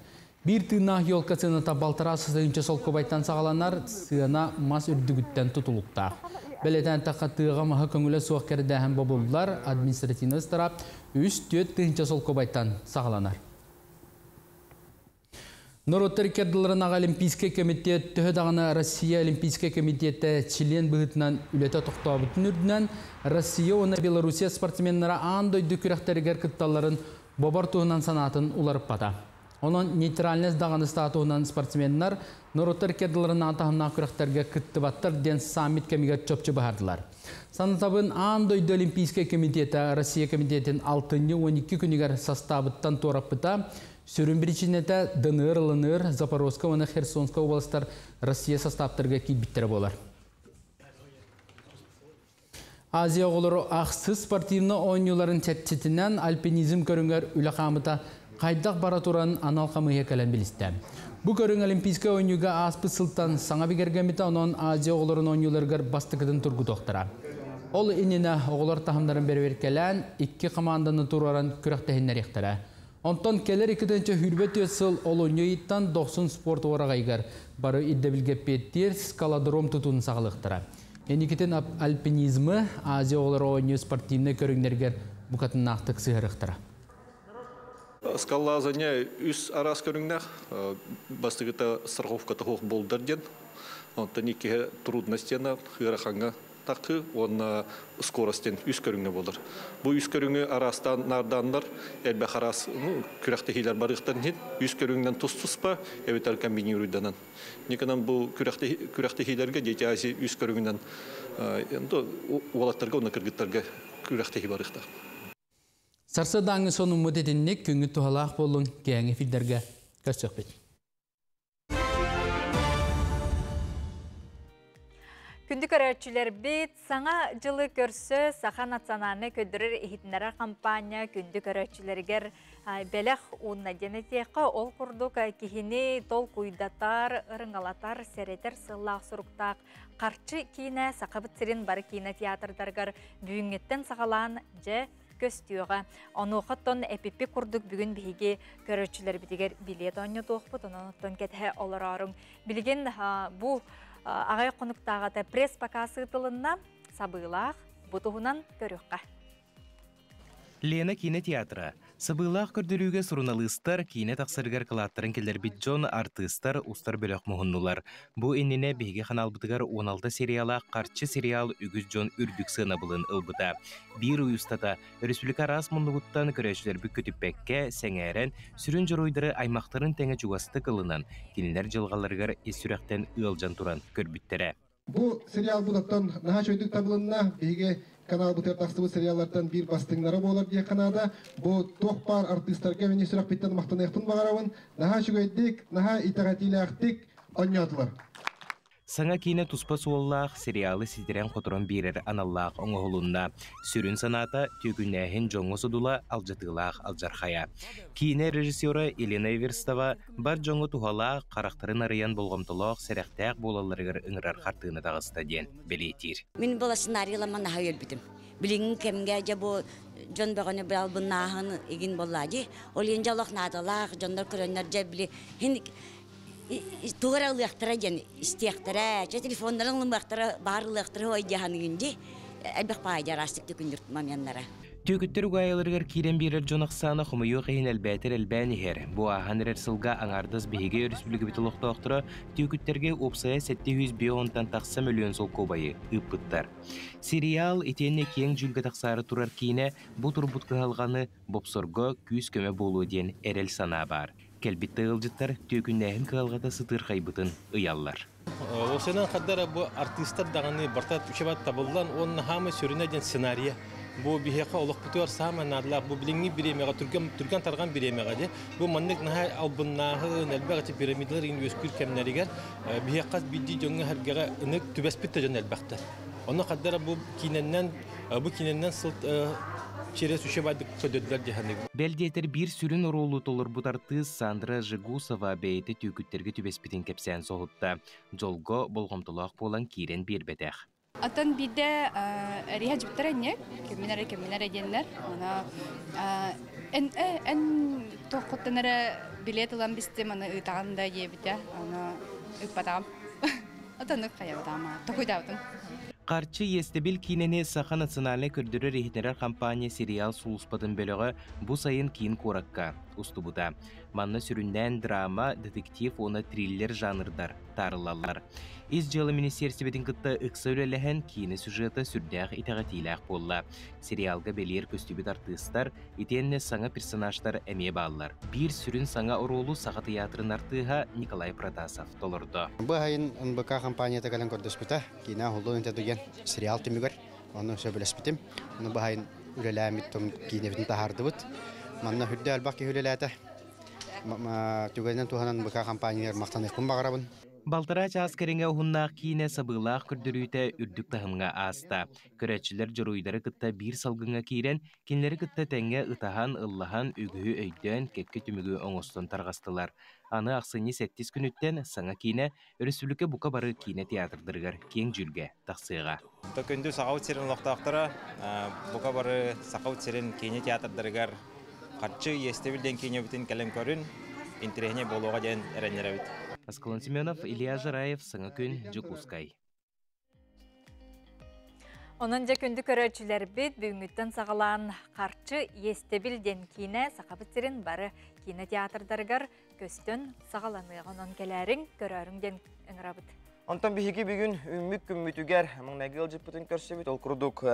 Bir tığına yol kaçını tabaltara sızınca sol kobaytan sağlanlar sığına mas ürdügütten tutulukta. Beleten taqa tığığa maha köngüle soğuk kerdəhän babullar administrativiniz tarap üst tüet tığınca sol kobaytan sağlanar. Нороттар керділерін Олимпийский комитет түхедағына Россия Олимпийский комитеті член бұғытынан үлеті тоқтауыбытын үрдінен Россия оны Белоруссия спортсменлері андой дүкіріқтәрігер күтталарын бобар туғынан санатын уларып бата. Onun neytralnes dağını statuğundan sportsmenler Norottар керділерін атағына күріқтәрге күттібаттар ден саммит кемігер чөпчі бағардылар. Санатабын андойды Олимпийский комитеті Россия комитетін 6-12 күнігер составыттан торапыта Сөрін біріншінеті Дыныр, Лыныр, Запорожска, оны Херсонска областар Россия составтарға кейбіттері болар. Азия оғылары ақсыз спортивны ойыныларын тәттетінен альпинизм көріңер үлі қамыта қайдақ баратуранын аналқамыға кәлін білісті. Бұл көрің Олимпийский ойынуға аспы сылтан саңа бігергеметі оның Азия оғыларын ойыныларғар бастықыдың тұрғы тоқтыра. Ол иніне оғылар тахымдарын бері кәлін 2 команданы тұраран күріқтәхінлер ектірі. Онтан келер 2-ші хүрбет өсіл ол ойнойыттан 90 спорт орағайғар бары иддебілге петтер скаладром тұтуын сағылықтыра. Еникетін альпинизмі Азия оғылары ойны спортивны көріңдергер бұқатын нақтық сығырықтыра. Скалазане үс арас көріңнәқ, бастығыта страховката хоқ болдырден, онтан неке трудностена хырақаңа тақы, оны скоростен үс көріңне болыр. Бұл үс көріңі арастан нарданлар, әлбә қарас күрәқтехилер барықтан хет, үс көріңнен тұс-тұспа, әветер комбинируйданан. Некенен бұл күрәқтехилерге дети ази үс көріңнен олаттарға, оны кіргіттарға күрәқтехи барықта. Сарсы даңы соның мұдетіннек күңі тұғалақ болың кәңі филдерге көстөк бет. Күндік өрәтшілер бет, саңа жылы көрсі Саха национальны көдірір ehitnara кампания күндік өрәтшілергер бәләқ уынна денетеқі ол күрдік кихini тол куйдатар, ырыңалатар, сәретер сыллақ сұрықтақ, қарчы кейіне сақабыт сирен бары кейіне театрдарғар бүйінгеттен сағалан жә көстіуға. Оны оқыттон әпеппе күрдік бүгін бігі көрәтшілер бітігер билет ойны тоқпыт, оны кеті олар арың. Білген бұл ағай қонықтағыда пресс покасы тылынна сабылақ бұтығынан көріққа. Лена кинотеатры. Сабылақ көрдіріуге сұрыналыстар, кейіне тақсырғар қылаттарын келер бітжон артыстар ұстар бөліқ мұхыннулар. Бұ еніне бейге қанал бұтығар 16 сериала қарчы сериал үгіз жон үрдік сына бұлын ұлбыта. Бір ұйыстата республика рас мұндығыттан көрәшілер бүк көтіппәкке сәңәрен сүрін жұройдары аймақтарын тәңі жуасты қылынан келінер жылғаларғар есүрәқтен ұялжан тұран көрбіттері. Бұл сериал бұлаттан наға жойдық табылынна бейге канал бұтыр тақсыбы сериалlardan bir бастыңлары болар дие канада. Бұл тоқпар артисттарға мені сұрақ беттен мақтан аяқтын бағарауын. Наға жүгейдік, наға итағатилі ақтық ойнадылар. Саңа кейіне тұспа суоллақ сериалы сидерен қотырын берер аналлақ оңығылынна. Сүрін саната төгінәхін жоңы сұдыла алжатылақ алжархая. Кейіне режиссері Елена Иверстава бар жоңы тухалақ қарақтарын арыян болғымтылық сәрәқтәқ болаларығыр ұңырар қартығыны дағыста ден белетер. Мен бола сценариялама наға өлбітім. Біліңін кемге жа бұл жон бағаны бір албын нағын егін болады. Ол ең жалақ надалақ, жондар көрінер жа білі. Туғар алықтыра жан істияқтыра, телефондарын лымақтыра, барлықтыра ойдияғаны күнде әлбәқ пайда растықты күндірт маменлара. Түйкіттер ұғайылырғар кейрен берер жонақсаны құмайы қиын әлбәтір әлбән ехер. Бұ ағаныр әрсілға аңардыз бейге республика бітіліқті оқтыра түйкіттерге опсая 700 тақса миллион сол кобайы ұппыттар. Сериал етенне кең жүлгі тақсары тұрар кейіне бұ тұрбұт қығалғаны бопсорға күйіз көме болу ден әрел сана бар. Кәлбетті ғылжыттар түйкіннәхін қығалғада сытыр қайбытын ұяллар. Осынан қаддара бұ артистар дағаны бартат үшебат табылдан, оның хамы сөріне ден сценария. Бұ бігеқа олық бұтуар сама надылақ, бұ біліңі біремеға, түрген тарған біремеға де. Бұ маннық наға албыннағы, нәлбәғаты пирамидалар ең өскүр кәмнәрігер, бігеқаз бидді жоңы әргеға ұнық түбәспітті жон әлбәқті. Оны қаддара бұ киненнен сылт через үшебадық көдөділер дегенде. Бәлдетер бір сүрін оролу толыр бұтарты Сандра Жигусова бәйті түйкіттерге түбеспетін кепсән соғытта. Жолғы болғымтылақ болан кейрен бербетәқ. Атын биде риха жүптер әнек, кемінер әденлер. Ән тоқыттанары билет ұлан бістім, ұйтағанда ебіде, ұйпадағым. Атанық қаябадағым, тоқыйдағым. Қарчы естебіл кейнені Саха национальный көрдірі рейхнерер компания сериал сулуспатын бөлігі бұ сайын кейін қораққа ұстыбыда. Манна сүрінден драма, детектив, оны триллер жанрдар, тарылалар. Из жылы министерстветін күтті ұқса өлеліген кейіні сюжеті сүрдәқ итағатиләқ болла. Сериалға белер көстүбіт артыстар, итенне саңа персонаждар әме баллар. Bir сүрін саңа оролу Саха театрын артыға Николай Протасов толырды. Бұл айын НБК компанията кәлін көрдіспіті, кейіна ғылды өнті сериал түмігір, оны сөбілеспітім. Оны бұл айын үлеләмет кейіневдің тахарды бұд. Манна хүдді әлбақ ке үлеләті. Түгәден туғанан НБК компаниялар мақтан еқпін бағарабын. Балтара час кереңе ұхыннақ кейіне сабылақ күрдірүйті үрдік тахымға аста. Көрәтшілер жыруйдары кытта бір салғыңа кейрен, кенлері кытта тәңе ұтахан, ұллахан, үгігі өйден, кепке түмігі оңыстан тарғастылар. Аны ақсыны 7 күніттен саңа кейіне өрісілікі бұқа бары кейіне театрдырғар кең жүрге тақсыға. Төкінді сақау терін ұлақтақтыра, бұқа бары сақау терін кейіне театрдырғар қатшы естебілден кейіне бүтін кәлім көрін, интерегіне болуға ден әрәнер әбіт. Аскалан Семенов, Илья Жараев, саңа күн, Жукускай. Onun күнді көрәтшілер бет бүгінгіттен сағалан қарчы естебілден кейіне сақабытсерін бары кейіне театрдарғар көстін сағаланығынан кәләрің көрәріңден өңірабыт. Онтан бігеге бүгін үмік күммітігер мұңнәгел жіппітін көрсебет ол күрдік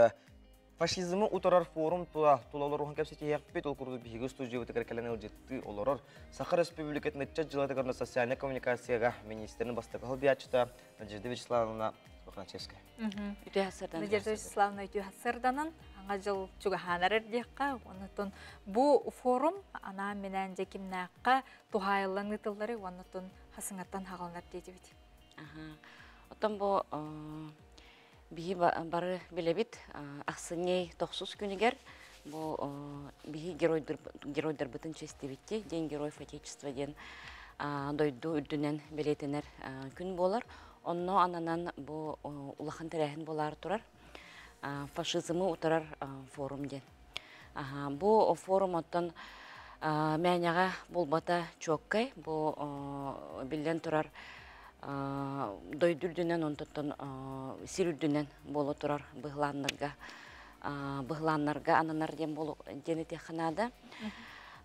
фашизмы ұтарар форум тұлалар оған кәпсеті еқпет ол күрдік бігеге студиявыты кәркәлән әлжетті оларар Саха Республикатын үтчет жылатығарына социальный коммуникацияға министерінің бастығы ғылбиятчыта Надежда Вячеславовна Бахначевская. Надежда Вячеславовна үті хасырданын аңа жыл чуғаханар әрдеққа. Онытын бұл форум ана менен жекімнаққа туғайылан ұтылдары онытын хасыңаттан хағалынар дейді бейді. Отан бұл биһи бары билебит ахсыней 9 күнігер бұл биһи геройдар бытын честебитти ден героев отечества ден дойду үрдүнен билетенер күн болар. Онно ананан бұл улахан тәрәхін болар турар фашизмы утарар форум ден. Бұл форум оттан мәняға болбата чоккай бұл билен турар дойдүрдүнен онтоттон сирүрдүнен болу турар быгланнарга ананар ден болу дени теханада.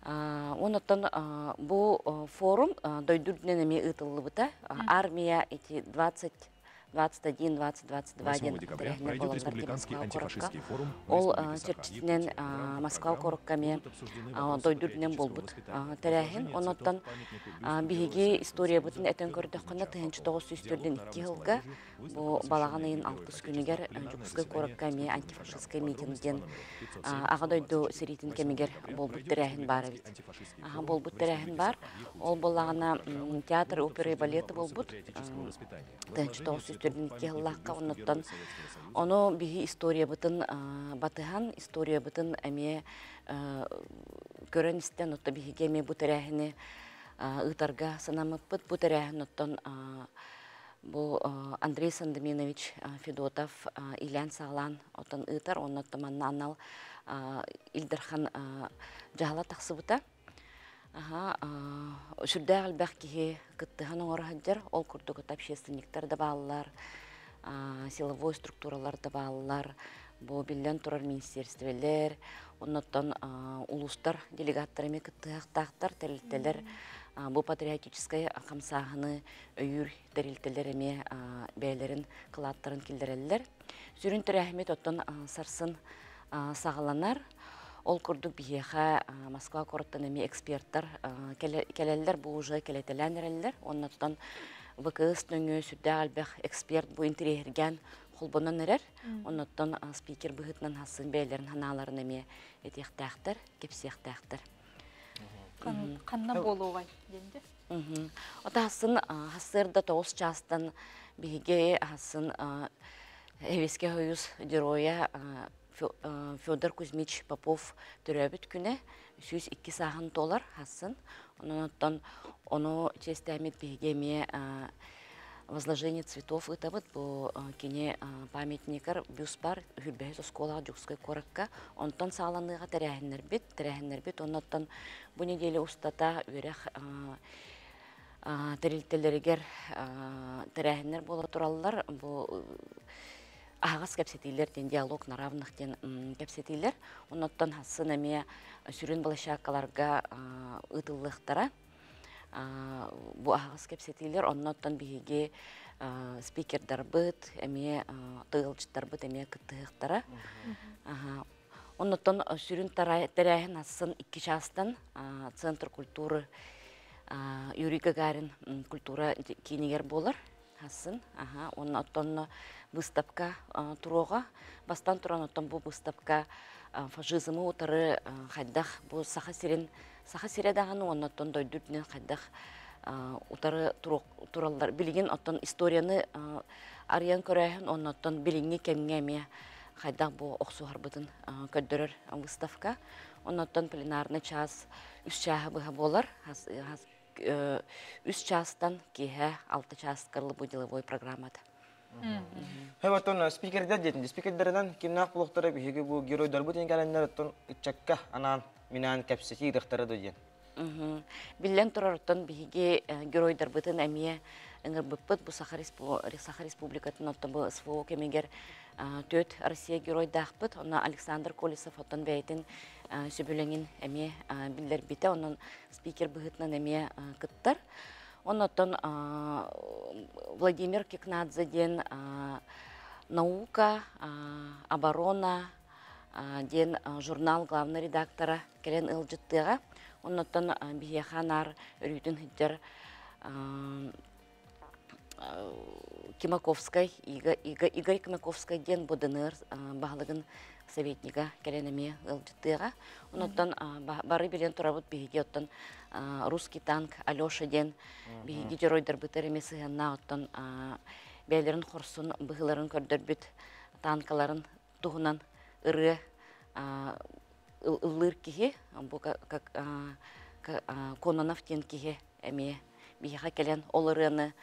Оноттон бу форум дойдүрдүнен эме ытылыбыта армия эти 21, 20, 22 ден пройдет республиканский антифашистский форум. Ол чертитинен Москва коруккаме дойдүрдүнен болбут терехин. Оноттон биһиги история бутун этен көрдөккөнө 1902 жылга бу балаганын 6 күнүгер Жукускай коруккаме антифашистский митингден ага дойду серитин кемигер болбут терехин бар бит. Болбут терехин бар. Ол балагана театр, опера и балеты болбут. 1902 Лаққа ұнаттан. Оны бігі история бұтын батыған, история бұтын әме көрін істен ұтты бігі кеме бұтырәхіні ұтарға санамып бұт бұтырәхін ұттан бұл Андрей Сандоминович Федотов, Ильян Сағлан ұттан ұтар, оны ұттыманна анал Илдірхан жағала тақсы бұта. Шүрдәғ әлбәқ кеге күттіған оңырғаджар, ол күрдігі общественниктер да балылар, силовой структуралар да балылар, бұл білден тұрар министерствелер, оннаттан улустар, делегаттарыме күттіғақтақтар, тәрілтелер, бұл патриотическай қамсағыны өйір тәрілтелеріме бәйлерін, қылаттарын келдерелер. Сүрін түрі әхмет оттан сарсын сағаланар, ол күрдік бейеға Москва қорыттан әме эксперттар келелер бұл ұжы келетелән әрелер. Оннаттан ВКС нөңі сүрді әлбәқ эксперт бұл интерегерген қолбынан әрер. Оннаттан спикер бұғытынан хасын бәйлерін ханаларын әме етектәқтір, кепсектәқтір. Қанна болуға денді? Ота хасын хасырда 9 частан бейге хасын әвеске хойыз героя Федор Кузьмич Попов түрәбіт күні 102 сағын толар хасын. Оннан оны честәмет бейгеме возложение цветов ұтабыт бұл кене памятникер бюс бар хүлбәйіз осколаға Жукускай коракка. Онтан сағаланыға тәрәхіннер бет. Оннан бұл неделе ұстата өрек тәрілтелерігер тәрәхіннер бола тұралылар. ағас кәпсетейлер ден диалог на равных ден кәпсетейлер. Оннаттан хасын әме сүрін балашақаларға ұтылықтара. Бу ағас кәпсетейлер оннаттан бейге спикердар бұд, әме тығылчыттар бұд, әме күттіғықтара. Оннаттан сүрін тәрәйін хасын 2 частан Центр культуры Юрий Гагарин культура кинегер болар. Хасын, оннаттан выставка туруға. Бастан туран оттан бұл выставка фашизмы отары қайдақ. Бұл саха сиредағаны оннаттан дойдүрдінен қайдақ отары туралар. Білген оттан историяны ариян көрәйін, оннаттан біліңе кәмгәме қайдақ бұл оқсу харбытын көддірір выставка. Оннаттан пленарны час 3 чағы бұға болар. 3 частан кеге 6 час кырлы бұл деловой программада. Хәваттон спикердер детинде. Спикердерден кимнақ бұлықтары бігеге бұл геройдар бұтын кәлендер оттон үтчакка анан минан кәпсети ирықтары дөден. Билен тұрарыттан бігеге геройдар бұтын әмие ыңыр бұппыт бұл Саха Республикатын оттан бұл СФО кемегер 4 Россия геройдақ бұт. Онна Александр Колесов оттан бәйтін сөбіленген әме білдер біті. Онын спикер бұғытынан әме күттар. Оннан Владимир Кикнадзе наука, оборона, журнал главный редактора келен ылжыттыға. Оннан бейханар үрүйтін хиттер Кимаковскай, Игорь Кимаковскай ден бұдыныр бағылығын советнига келенеме ылжыттыға. Оннан бары білен тұрабыт бейге оттан русский танк Алёша ден бейге геройдар бұтыр емесі ғанна оттан бәйлерін қорсын бұғыларын көрдір бүт танкаларын тұғынан ұры ұлыр кеге, Кононов ден кеге әме бейге келен олырыны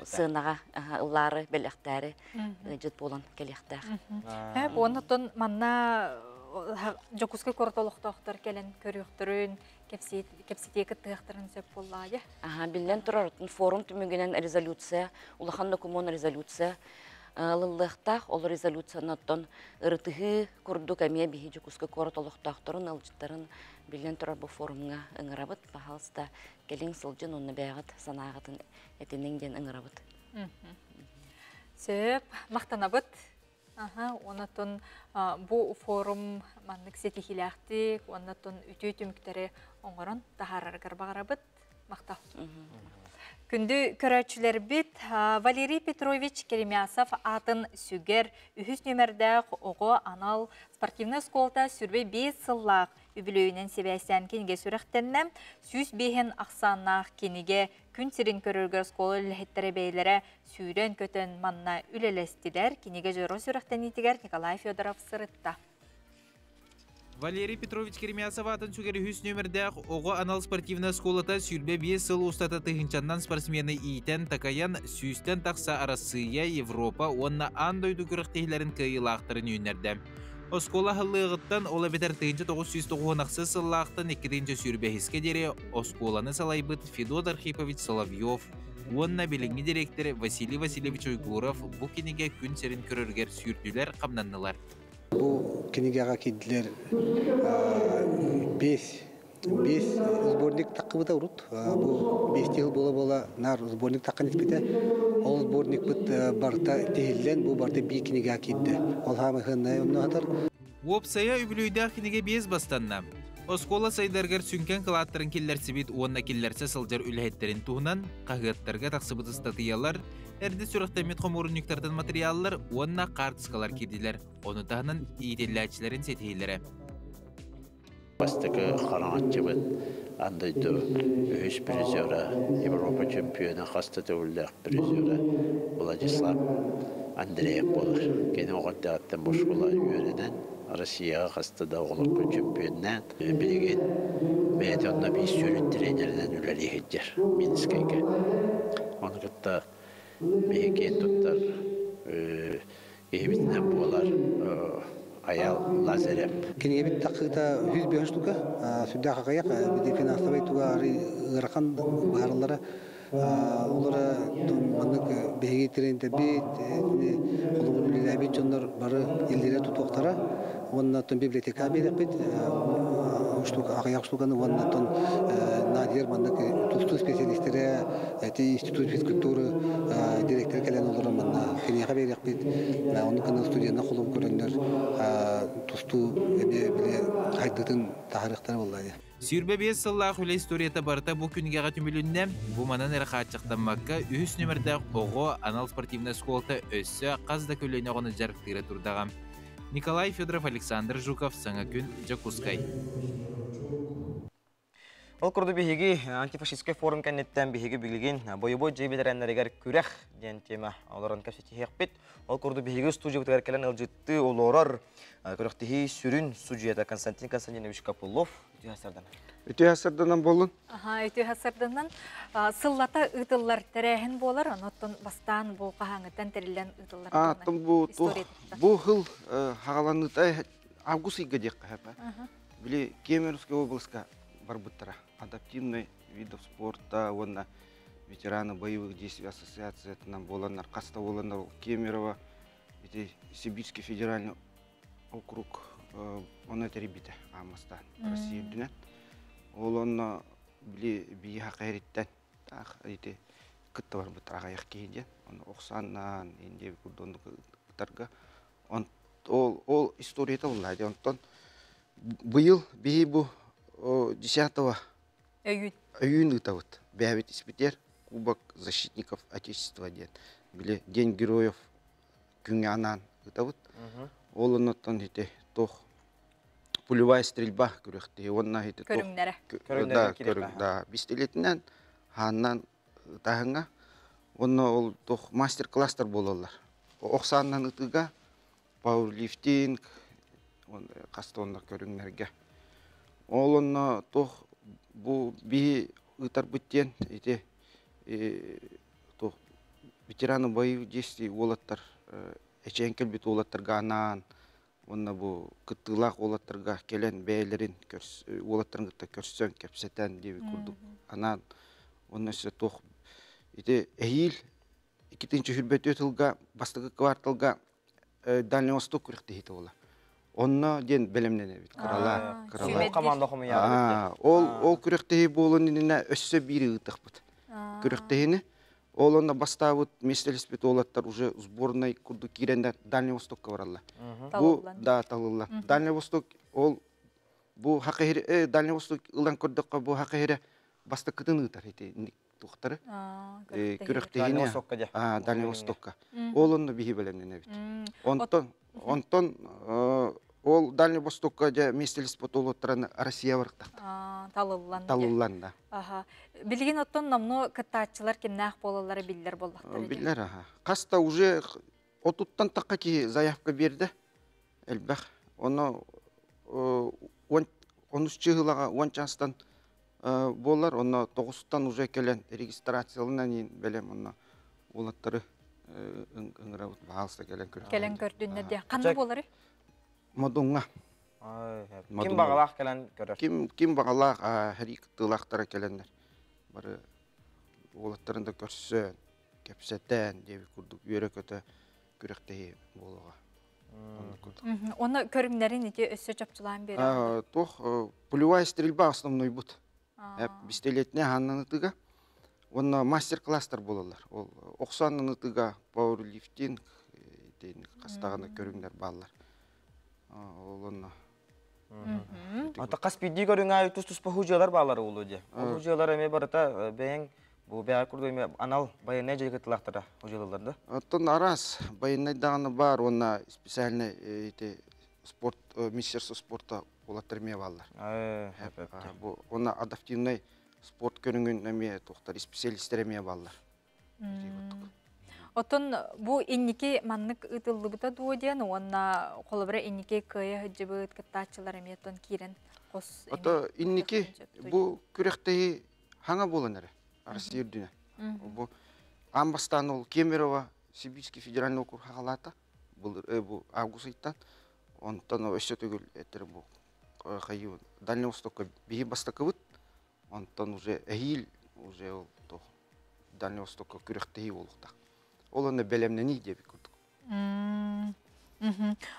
сынаға ұлары бәліқтәрі жыт болан келектәр. Оннаттан манна жокусқа кортолықтақтар келен көріқтірін, кепсетекі тұғықтырын сөп боллайды. Білден тұрарытын форум түмігінен резолюция, улахан документ резолюция лылықтақ, ол резолюцияныттан ұрытығы күрдік әме бейі жокусқа кортолықтақтырын, ұлжыттарын білден тұрар бұл форумға ұңырабыт, бағалыста келің сылжын оны бәғыт санағытын әтенеңден ұңырабыт. Сөп, мақтанабыт. Оннаттан бұл форум маннық сетихиләқтік, оннаттан үті түміктері оңырын тахарарғар бағарабыт. Мақтал. Күнді көрәтшілер бит Валерий Петрович Керемясов атын сүгер үхіс нөмірдәқ оғы анал спортивны сколта сүрбе 5 сыллақ үбілөйінен себәсен кенге сүріқтеннен сүз бейін ақсаннақ кенеге күн сирин көріргер сколы үлхеттері бейлері сүйрен көтін манна үлелестілер кенеге жөрі сүріқтен етігер Николай Федоров сырытта. Валерий Петрович Керемясов атын сүгері хүс нөмірдәқ оғы анал спортивна сколата сүрбе 5 сыл ұстата тұхынчаннан спортсмені ийтен такаян сүйістен тақса Арасыя, Европа, онна андойду күріқтейлерін кайылақтырын үйінерді. Оскола хыллығыттан ола бетер тұхынча 909 ақсы сыллақтан 2-ші сүрбе хиске дере Осколаны салайбыт Федор Архипович Соловьев, онна біліңі директоры Василий Васильевич Уйгуров бұл кенеге күн серін көріргер сүрділер қамнаннылар. Бұл кенегеға кеділер 5 сборник таққыбыда ұрыт. Бұл 5 тегіл бола нар сборник таққан еспеті. Ол сборник бұд барта тегілден бұл барта 2 кенегеға кедді. Ол хамы ғыннай онны атар. Опсая үбілуйда кенеге 5 бастанна. Оскола сайдаргар сүнкен қылаттырын келлерсі бит онна келлерсі сылжар үлхеттерін туғынан қағыттарға тақсыбыды статиялар, әрді сүріқтемет қомурынюктардан материаллар онна қартысқалар кеділер. Оны тағынан иделләчілерін сетейлері. Бастығы қараңатчы бұд, андайды өз призері, Европа чемпионы қастыды үлдәқ призері Владислав Андреев болыр. Кені оғырды аттан бош бола үйерінен Россияға қастыда оғылықпы чемпионнан білеген мәйті онна бейс сөрін тренерінен үләлі хеджер Минскайға. Оны күтті бейген тұттар ебітінен болар Аял Лазарев. Кенеге бит тақыда 105 штука, сүрді қағаяқ, біде финансовай туға ұраққан бағарылары Олара маннык беги тренде бит, холобун лилаби жоннор бары илдере тутуктара. Онна тон библиотека берек бит. Штука аяк штуканы онна тон Надир маннык тусту специалисттері, институт физкультуры директор келен олар манна кенега берек бит. Оны кына студияна холоб көрөндөр тусту биле хайдытын тарихтары болду. Сүйірбе 5 сыллақ үлі историята барыта бұл күнге түмілінне бұл манан әрі қатшықтанмаққа үхіс нөмірді оғы анал спортивна сколта өссі қазда көліне оғыны жарықтыра тұрдаған. Николай Федоров, Александр Жуков, Саңа күн, Жакускай. Ол күрді бігігі антифашистский форум кәнеттен бігігі білген бойы-бой жейбедерәнлерігер күрәқ ден тема оларын көпсеті хеқпет. Ол күрді бігігі студия бұтығар кәлін ұлжытты олорар күріқтігі сүрін судьята Константин Константинович Капулов Үті ғасырданан болын? Үті ғасырданан сыллата ұтылар тәрәхін болар, оныттың бастан бұл қағаңыттан тәрілен ұтылар. Бұл ғыл ғағаланытай август үйге дек қағапа. Біле Кемеровский облысқа бар бұттыра. Адаптивный видов спорта, онна ветераны боевых действий ассоциациятынан боланар, қаста боланар Кемерово, Сибирский федеральный округ, оны это ребята Амастан, Россия дүнәт. Ол оны біле бейі хақайреттен, күтті бар бұттыр ағаяқ кейден. Оны оқсаннан, енде күрдонды күттарға. Ол историята олайды. Онтан бұйыл бейі бұл 10-го июня ұтауыд. Бәвет испетер Кубок защитников Отечества ден. Біле День героев күнге анан ұтауыд. Ол онтан тоқ пулевая стрельба күректі. Көріңдері. Да, бестелетінен ханнан тағыңа. Оны ол тоқ мастер-кластар болалар. Оқсаннан ұтыға пауэрлифтинг, қастонда көріңдерге. Ол оны тоқ бұл бей ұтар бүттен, ветераны боевых действий олаттар, әчәңкел бет олаттарға анан, онна бұл күттілақ олаттарға келен бәйлерін олаттарын күтті көрсен, кәпсетен деп көрдік. Анан, онна сөз тоқ. Әйіл, 2-ші хүрбет өтілға, бастығы кварталға Дальний Восток күректі хеті ола. Онна ден бәлемнен әбет, қырала. Ол күректі хей болынына өссі бірі ұтық бұд. Күректі хейні, ол онна бастауыд местелеспет олаттар уже сборной күрді керенді Дальний Востокқа баралла. Да, талылла. Дальний Восток, ол бұл хақайыры, Дальний Восток ұлан көрдіққа бұл хақайыры басты күтін ұтар хейті тұқтары. Күректейіне Дальний Востокқа. Ол онна бейі бәлемнен әбет. Онтон ол Дальний Востокқа местелеспет олаттараны Россия барықтақ. Талыллан, да. Білген оттон намно кыттаатчылар кемнақ болалары білдер болдақтар? Білдер, қаста уже отуттан таққа ки заявка берді, әлбәқ. Оны 13 жылаға 10 жастан болар, оны 9-тан уже келен регистрациялынан ең бәлем, оны олаттары ұңырауыт бағалыста келен көрді. Келен көрдіңді де. Қанды болары? Мадуңа. Ким бағалақ келен көрір? Ким бағалақ әрек тылақтары келендер. Бары олаттарында көрсен, кәпсеттен деп күрдік, үйері көті күректегі болуға. Оны көрімдерін ете өссі жапчылан бері? Тоқ, пулевая стрельба основной бұд. Бестелетіне ханнан ұтыға. Оны мастер-кластар болалар. Оқсаннан ұтыға пауэрлифтинг, қастағаны көріңдер балалар. Олына. Ата қаспиди көріңа тұс-тұс пахужиялар балары олу де. Пахужиялар әме барыта бәйін бұл бәйі күрді әме анал байынай жайғы тылақтыра хужияларды? Атын арас байынайдағаны бар, оны специальный министерство спорта олаттыр ме балар. Оны адаптивный спорт көріңін әме тоқтар, специалистер әме балар. Отон бу инники маннык ытылды бута дуоден, онна қолыбыра инники кыя хыджыбыт кыттачылар эметон кирен қос. Ото инники бу күректеги хаңа боланары, Россия дүнә. Бу амбастан ол Кемерово, Сибирский федеральный округ хағалата, бу август айттан, онтан өсі түгіл әттір бу қайы Дальний Востокқа бейі бастақы бұд, онтан уже әйіл, уже ол Дальний Востокка күректеги болуктак. Ол оны белемнени деп көрдүк.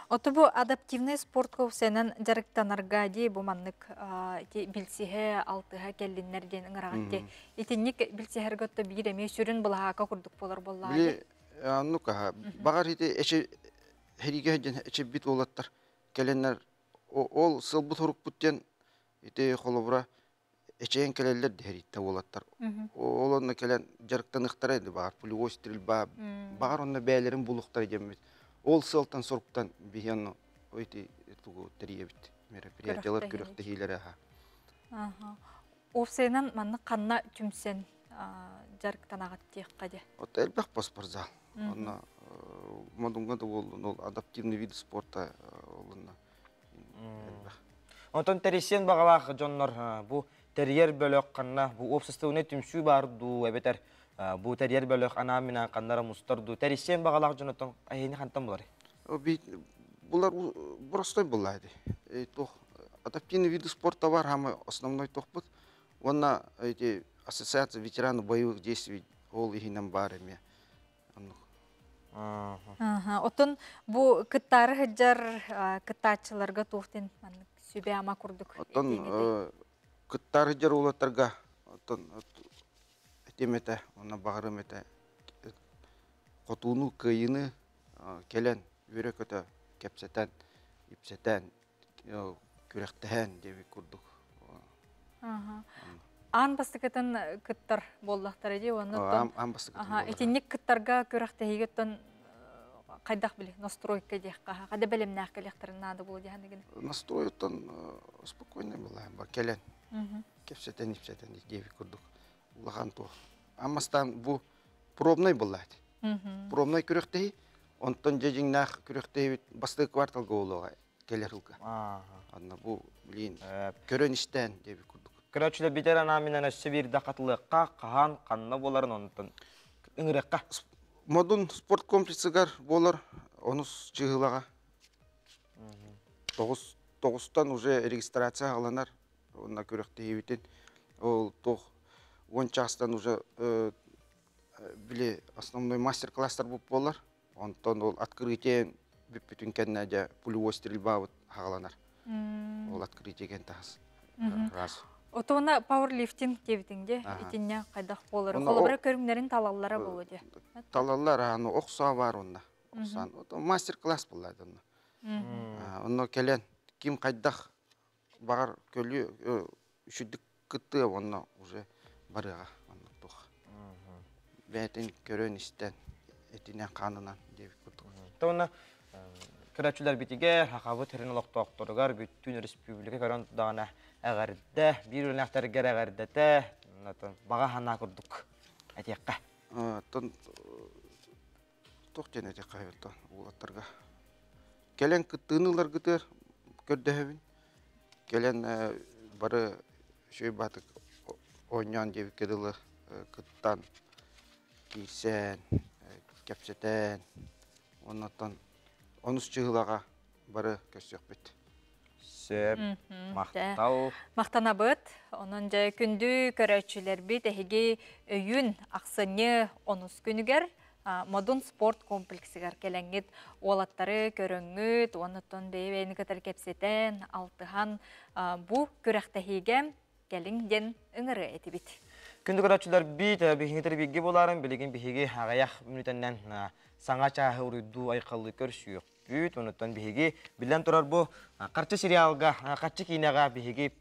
Оты бу адаптивный спорт көсенен жарыктанарга ди бу маннык билсиhe алтыга келлиннерден ыңырагатте. Итинник билсихер готто биреме сүрүн булака курдук болор боллар. Били аннука багар ите эче хериге ден эче бит болаттар. Келеннер ол сылбы туруктен ите холобура эчен келелер деритте болаттар. Олонна келен жарыктаныктар эди бар. Пулевой стрельба бар онна бәйлерин булуктар демет. Ол сылтан сорктан бияны ойти тугу теребит. Мероприятиялар күрөктөгүлөр Ага. Овсенен манны канна түмсен жарыктанагат тиеккаде. Вот элбек паспорт. Онна модунга да ол адаптивный вид спорта олна. Онтон тересен багалах жоннор бу терьер бөлөк канна бу обсыстыгына түмсүү барду эбетер бу терьер бөлөк ана менен каннара мустарду тересен багалах жонотон айыны хантан булар. Булар простой булайды. Тох адаптивный вид спорта бар, хамы основной тохпут. Онна эти ассоциация ветеранов боевых действий ол ихинен бар эме. Отон бу кыттары хыджар кыттачыларга туктен сүбе ама курдук. Отон кыттары хыджар улаттарга отон темете, онна багырым эте котууну кыйыны келен үрөкөтө кепсетен, ипсетен, күректен деп курдук. Ан бастыкатын кыттар боллактар эди, оннотон. Ан бастыкатын. Этинник кыттарга күректегеттен кайдак били настройка декка. Када белемнак келектирин нады болду дегендеген. Настройтан спокойно было, бар келен. Кепсетен, ипсетен деп курдук. Улаган то. Амастан бу пробный булат. Пробный күректеги, онтон жежиңнак күректеги бастык кварталга болууга келерилга. Анна бу билин көрөнүштен деп курдук. Көрөчүлөр битер ана менен Сибирде катылыкка кахан канна боларын онтон ыңыракка. Модун спорт комплексигар болар, онус жыгылага. 9-тан уже регистрация аланар. Онна көрөктеги битен. Ол 10 частан уже биле основной мастер-класстар болар. Онтон ол открытие бүтүн кеннеде пулевой стрельба хагаланар. Ол открытие кен тас. Раз. Отона пауэрлифтинг дебитинде итинне кайдак болор. Колобра көрүңнөрүн талаллара болду. Талаллар аны окса бар онда. Оксан. Мастер-класс булады онда. Онно келен ким кайдак багар көлү үшүдүк кытты онно уже барыга онно тух. Бетин көрөнүштен этине канынан деп курдук. Тона көрөчүлөр битиге хакабы теринологтокторугар бүттүн республика көрөн дана агарды бир өнөктөргө агардыта бага хана курдук. Атякка. Тон токтен эте кайбыттан улаттарга. Келен кыттыынылар гытыр көрдөбүн. Келен бары шөй батык ойнан деп кедылы кыттан кийсен, кепсетен, оннан онус чыгылага бары көсөк бит. Сөп, мактау. Мактанабыт, онун жай күндү көрөчүлөр бит эги өйүн аксыны онус күнүгер модун спорт комплексигер келеңит олаттары көрөңүт, онутон бейбейни катар кепсетен, алтыхан бу көрөктехиге келиңден ыңыры этибит. Күндү көрөчүлөр бит бихиңитер биги боларын билигин бихиги агаяк мүнүтеннен саңа чаахы урuydu айкаллы көрсүйөк. Бүт онутон бихиги билен турар бу карчы сериалга, карчы кинега бихиги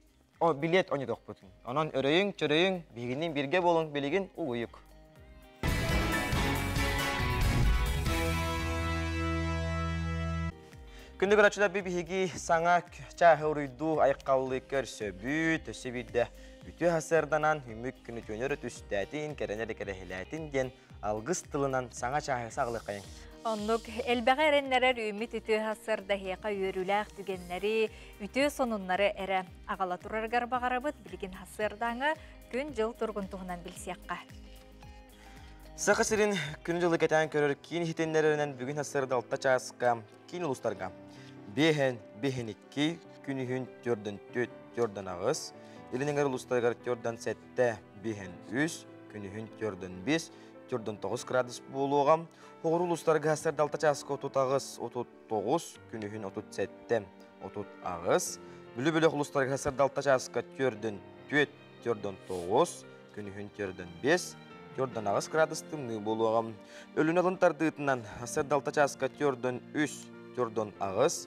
билет ойнодок бут. Онон өрөйүң, чөрөйүң бихигинин бирге болуң билигин угуюк. Күндү көрөчүлөр бихиги саңа чаахы урuydu айкаллы көрсөбүт, өсөбүдө бүтү хасырданан хүмүк күнү жөнөрө түстәтин, керенери керехиләтин ден алгыс тылынан саңа чаахы сагылыкайын. Оннук элбәгә эреннәрер үмит үтү хасырда хека йөрүләк түгеннәри үтү сонуннары эре агала тураргар багарабыт билген хасырдаңы күн жыл тургун тугунан билсиякка. Сакасырын күн жылы кетен көрөр кийин хитеннеринен бүгүн хасырда алта чааска кийин улустарга. Бехеникки күнүхүн жөрдөн төт жөрдөн агыс. Илинеңер улустаргар жөрдөн сетте бехен үс күнүхүн төрдөн 5, төрдөн 9 градус болугам. Оғыр улустарга хасырда алта часка отут агыс, отут 9, күнүхүн отут 7, отут агыс. Бүлі-бүлі улустарга хасырда алта часка төрдөн 4, төрдөн 9, күнүхүн төрдөн 5, төрдөн агыс градус тымны болугам. Өлүн алынтардыытынан хасырда алта часка төрдөн 3, төрдөн агыс,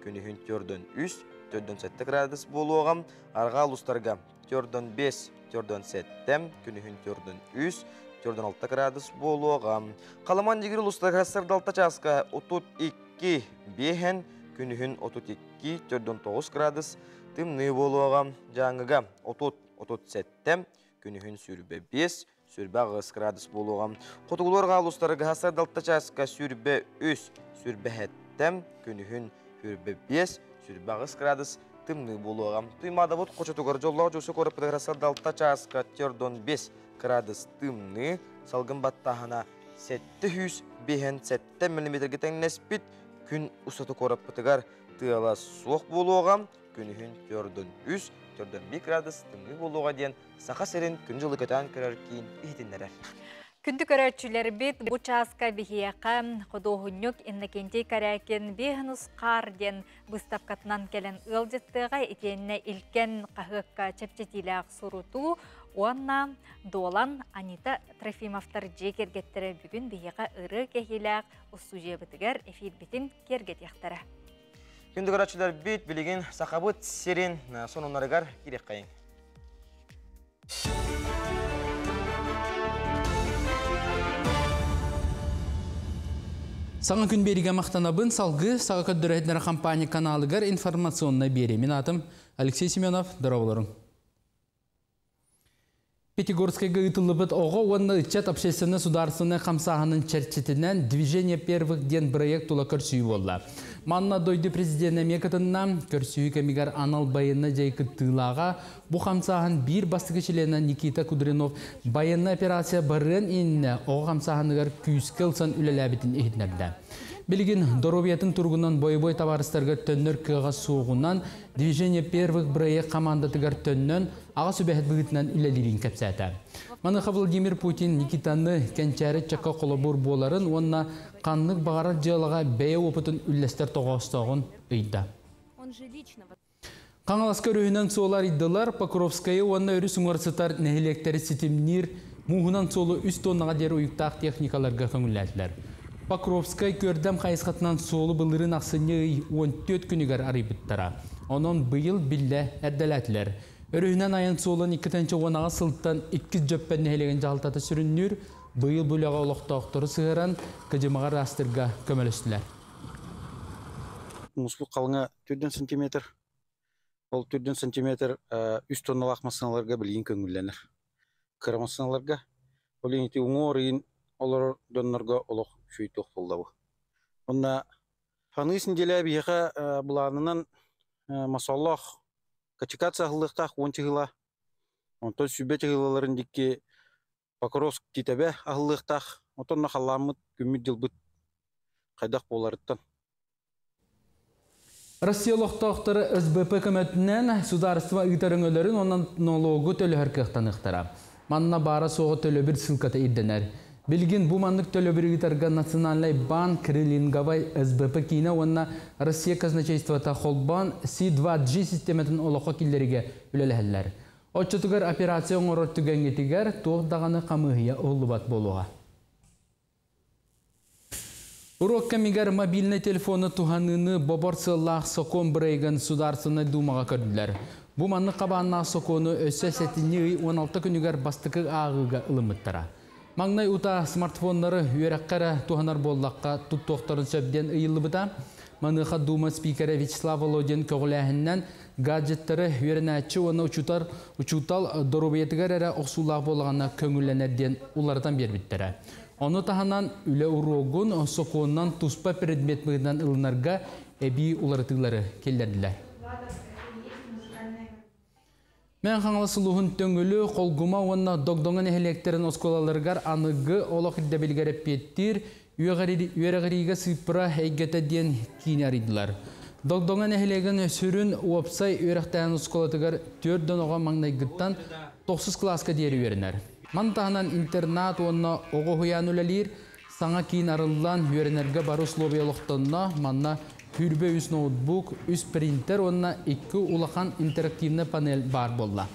күнүхүн төрдөн 3, төрдөн 7 градус болугам. Арга улустарга төрдөн 5, төрдөн 7, күнүхүн төрдөн 3, төрдөн 6 градус болугам. Каламан жигир улустарга хасырда алта часка отут 2, бехен, күнүхүн отут 2, төрдөн 9 градус тымны болугам. Жаңыга отут 7, күнүхүн сүрбе 5, сүрбе агыс градус болугам. Котугулорга улустарга хасырда алта часка сүрбе 3, сүрбе 7, күнүхүн сүрбе 5, сүрбе агыс градус тымны болугам. Туймада бут кочотугар жоллоо жосу көрөп хасырда алта часка төрдөн 5 градус тымны, салгын баттахана 700 мм теңнеспит, күн усаты көріп бұтығар тыала соқ болуғам, күнігін төрден 3, төрден 1 градус тымны болуға ден сақа серін күн жылы көтен көрер кейін ехетіндерер. Күнді көрәтшілер бет бұ часка бігияқа қодоғыннық иннекенте кәрәкен бейхінус қар ден бұставкатынан келен ұлдеттіға етеніне илкен қағыққа чәпчетіліғ сұруту, онна долан Анита Трофимовтар жекергеттері бүгін бігияқа ұры кәхиліғ ұсу жебітігер эфир бетін кергет яқтары. Күнді көрәтшілер бет білеген сақабыт серін сонунарығар керек қайын. Саңа күн беріге мақтанабын салғы саға көддірәйтінер компания каналығар информационна бере. Мен атым Алексей Семенов, дұрауылырың. Пятигорскайга ытылыбыт оғы онна ытчат общественный сударственный қамсағының чәрчетінен движение первых ден проект ұла көрсүй болла. Манна дойды президент әмекетінна көрсүй кәмігер анал байынна жайқы тылаға бұ қамсағын бір бастығышылена Никита Кудринов байынна операция барын еніне оғы қамсағынығар күйіскелсан үлеләбетін ехетнерді. Білген доробиятын тұрғынан бой-бой табарыстарға төннер кыға соғынан движение первых проект командатығар төннен аға сөбәхет бұғытынан үлелерін кәпсәті. Маныға Владимир Путин Никитаны кәнчәрі чаққа қолабур боларын, онна қанлық бағарат жалыға бәйе опытын үлләстер тоғастығын өйді. Қаңаласкар өйінен солар иддылар, Покровскайы онна өрі сұңарсытар нәхелектері сетімнер, мұғынан солы үст тоннаға дер ұйықтақ техникаларға көңіләділер. Покровскай көрдім қайысқатынан солы бұлырын ақсыны 14 күнігер арайбыттара. Onun бұйыл білі әрдәләтілер. Өрігінен айын солын 2-ші онаға сылттан 2 жөппән нәхелеген жағылтаты сүріннер, бұйыл бұлаға олықтақтыры сығыран кәжімаға растырға көмелістілер. Мұслық қалыңа 4 сантиметр. Ол 4 сантиметр үст тонналақ масыналарға білген көңілленір. Кірі масыналарға олен еті оңорын олар донларға олық шөйтіқ болды бұл. Онда фанысын делі бейіға бұланынан масаллах качикация ағылықтақ 10 жыла. Онтон сүбет жылаларын декке Покровск тетебе ағылықтақ. Онтонна қаламыд күммет жылбыт қайдақ боларыттан. Россия лоқтақтары СБП көмәтінен сударыства ұйтарыңыларын онан налогы төлі әркіқтан ұқтара. Манна бара соғы төлі бір сылқата идденер. Білген бұл мандық төлі бір ұйтарға националай банк Крылинговай СБП кейіне онна Россия казначействата холбан C2G системетін олыққа келдеріге үлеләлер. Отчетығар операция оңырыр түгенгетігер тоғдағаны қамығыя олыбат болуға. Урок кәмігер мобильный телефоны туғаныны боборсылақ сокон бірейген сударсыны думаға көрділер. Бұл маңны қабанна соконы өсі сәтіні 16 күнігер бастықы ағыға ылымыттара. Маңнай ұта смартфонлары үйерәққәрі туғанар боллаққа тұт тоқтарын сөбден ұйылы бұта. Маныға дума спикері Вячеслав Володин көғіләхіннен гаджеттері үйерінәтші оны ұчутал дұрубетігер әрі оқсулақ болғана көңілленерден ұлардан бербіттері. Оны тағанан үлі ұрогын соқуынан тұспа предмет мұғынан ұлынарға әбей ұларытығылары келдерділер. Мен қаңылысылуғын төңілі қолғыма онна догдоңын әхелектерін осколаларғар анығы олық иддебелгер әппеттір үйеріғіриге сыпыра әйгеті ден кейін аридылар. Догдоңын әхелеген сүрін уапсай үйеріқтайын осколатығар 4 оға маңнайгыттан 9 класқа дері үйерінер. Мантаханан интернат онна оғы хуян үлелер, саңа кейін арылдан үйеренерге бар условиялықтанна манна хүрбе үс ноутбук, үс принтер онна 2 улахан интерактивны панель бар болла.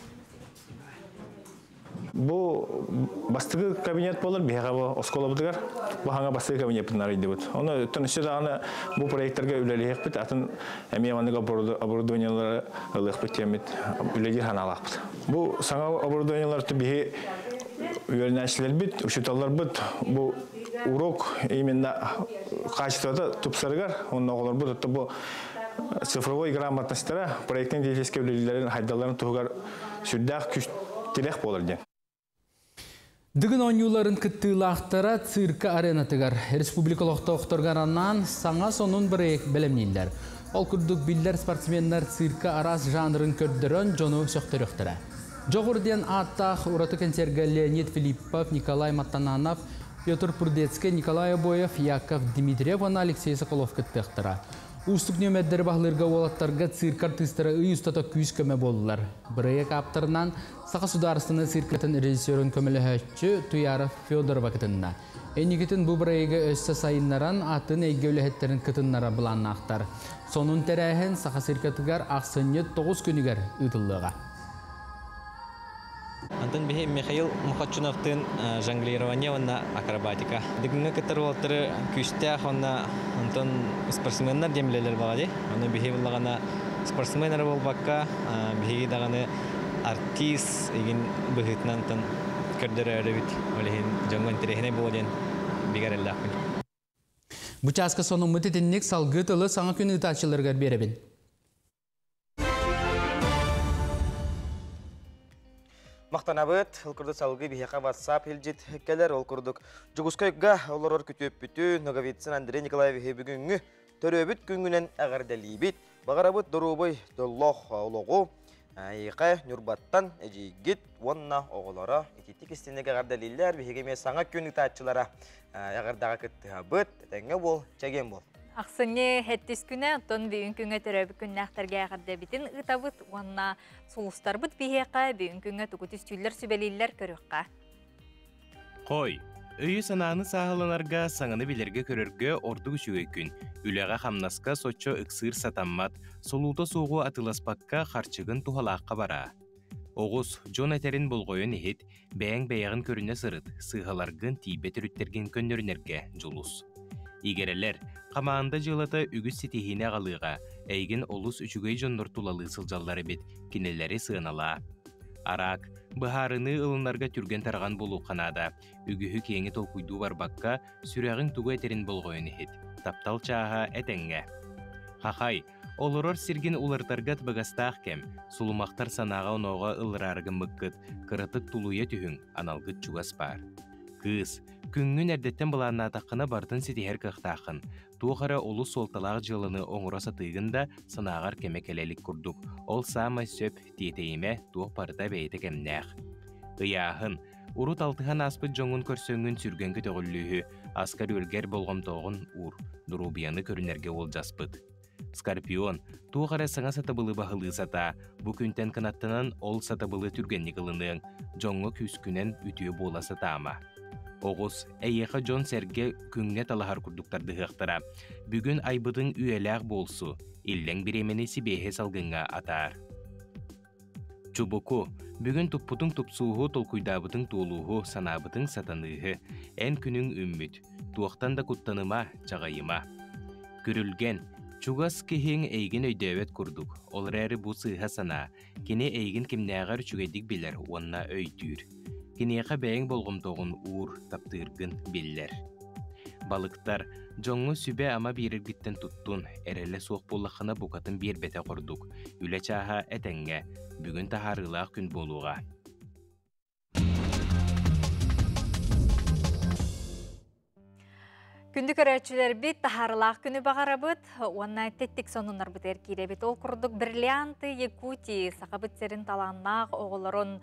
Бу бастыгы кабинет болар, бияга бу оскола будыгар, бу ханга бастыгы кабинет нар иде бут. Оны төнүсү дагы бу проекттерге үлелек бит, атын эмиянга оборудованиялар ылык бит темит, үлелер ханалак бит. Бу саңа оборудованиялар бии үйренәчләр бит, учиталар бит, бу урок именно качествода тупсаргар, онна оглар бут, бу цифровой грамотностьтара проекттин технический үлелерин хайдаларын тугар сүрдәк күч тирек болар ди. Дыгын ойнуларын кыттылақтара цирка аренатыгар. Республикалықта оқтырғаранан саңа сонун бірек білемнейлер. Ол күрдік биллер спортсменнер цирка арас жанрын көрдірін жону сөқтіріқтірі. Жоғырден аттақ ұраты консергі Леонид Филиппов, Николай Матананов, Петр Пурдецкий, Николай Обоев, Яков Дмитриев, Алексей Соколов кыттықтыра. Устук нөмәддері бағлырға олаттарға цирк артистері үй ұстата күйіс көмі болылар. Бірек аптырынан Сақа Сударыстыны циркетін режиссерін көмілі хөтчі Туяров Федорова кітінна. Әнігетін бұл бірегі өсі сайынларан атын әйгеулі әттерін кітіннара бұланна ақтар. Сонун тәрәхін Сақа циркетігер ақсынне 9 күнігер ұтылыға. Антон бихи Михаил Мухачуновтын жонглирование онна акробатика. Дигинге кетер болтыры күстәх онна Антон спортсменнар демлелер багады. Аны бихи булгана спортсменнар болбакка бихи даганы артист игин бихитнан тан кердер ревит олехин жонгон терехне болден бигереллах. Бу часка сонун мытетинник салгытылы саңа күн ытачыларга беребин. Мақтанабыт, ұлқырды салғы бейеқа WhatsApp елжет келер ұлқырдық. Жүгіскайға оларыр күтіп бүті, Ноговицын Андрей Николаев бүгінгі төрөбіт күнгінен әғардалейбіт. Бағарабыт дұрубой доллоқ олығы, айқа нүрбаттан әжейгет, онна оғылары, ететік істенеге әғардалейлер, бейеге саңа күн ұтатшылара әғардаға күтті бұт, әтәңе бол, чәген бол. Ақсыне хеттес күні, тон бейін күнге түрәбі күнні ақтарға ағырда бітін ұтабыт, онна сұлыстар бұт бейеқа, бейін күнге түкітіс түйлер сүбелейлер көріққа. Қой, өйі сананы сағыланарға саңыны білерге көрерге орды күшіге күн. Үлеға қамнасқа сотчо үксыр сатаммат, солуды соғы атыласпаққа қарчығын тухалаққа бара. Оғыз, жон әтерін болғойын ехет, бәйін көріне сырыт, сығаларғын тейбет үріттерген көннерінерге жұлыс. Игерелер, қамаанда жылата үгіс сетихіне қалыға, әйген олыс үчігей жоннор тулалы сылжаллары бет, кенелері сығынала. Арақ, бұхарыны ылынларға түрген тарған болу қанада, үгіхі кеңі толкуйду бар баққа, сүрәғін туғы әтерін болғойын ехет, таптал чаға әтәңге. Хақай, олырор сирген улартаргат бағастақ кәм, сулумақтар санаға оноға ылырарғын мұққыт, қырытық тулуя түхін, аналғыт чугас бар. Кыз, күнгін әрдеттен бұланна атаққына бартын сетихер қықтақын. Туғара олу солталақ жылыны оңыраса тыйгында санағар кемекелелік күрдік. Ол сама сөп тиетейме туғы парта бейті кәмнәқ. Ыяғын, урут алтыған аспыт жоңын көрсөңін сүрген көтіғілігі, аскар өлгер болғым тоғын ұр, дұрубияны көрінерге ол жаспыт. Скорпион, туғара саңа сатабылы бағылы сата, бұ күнтен қанаттынан ол сатабылы түргенні қылының, жоңы күскінен үтіе бола сатама. Оғыз, әйеқа Джон Серге күнге талахар күрдіктарды ғықтыра. Бүгін айбыдың үйеләғ болсу, илләң біремені сибейхе салғынға атар. Чубуку, бүгін тұппутың тұпсуғы толкуйдабытың толуғы санабытың сатанығы, ән күнің үмміт, туақтан да құттаныма, чағайыма. Күрілген, чугас кехең әйген өйдәвет күрдік, олар әрі бұл сыйға сана, кене әйген кемнәғар чүгедік білер, онна өйдүр. Кенеға бәйін болғымтоғын ұр таптыргын беллер. Балықтар, жоңы сүбе ама беріргіттен тұттун, әрелі соқ болақына бұқатын бер бәті құрдық. Үлі чаға әтәңге, бүгін тахарылақ күн болуға. Күнді көрәтшілер бит, тахарылақ күні бағара бұд, онна теттік сонунар бұд әркере бит. Ол құрдық Бриллианты, Якути, сақабыт серін таланнақ оғыларын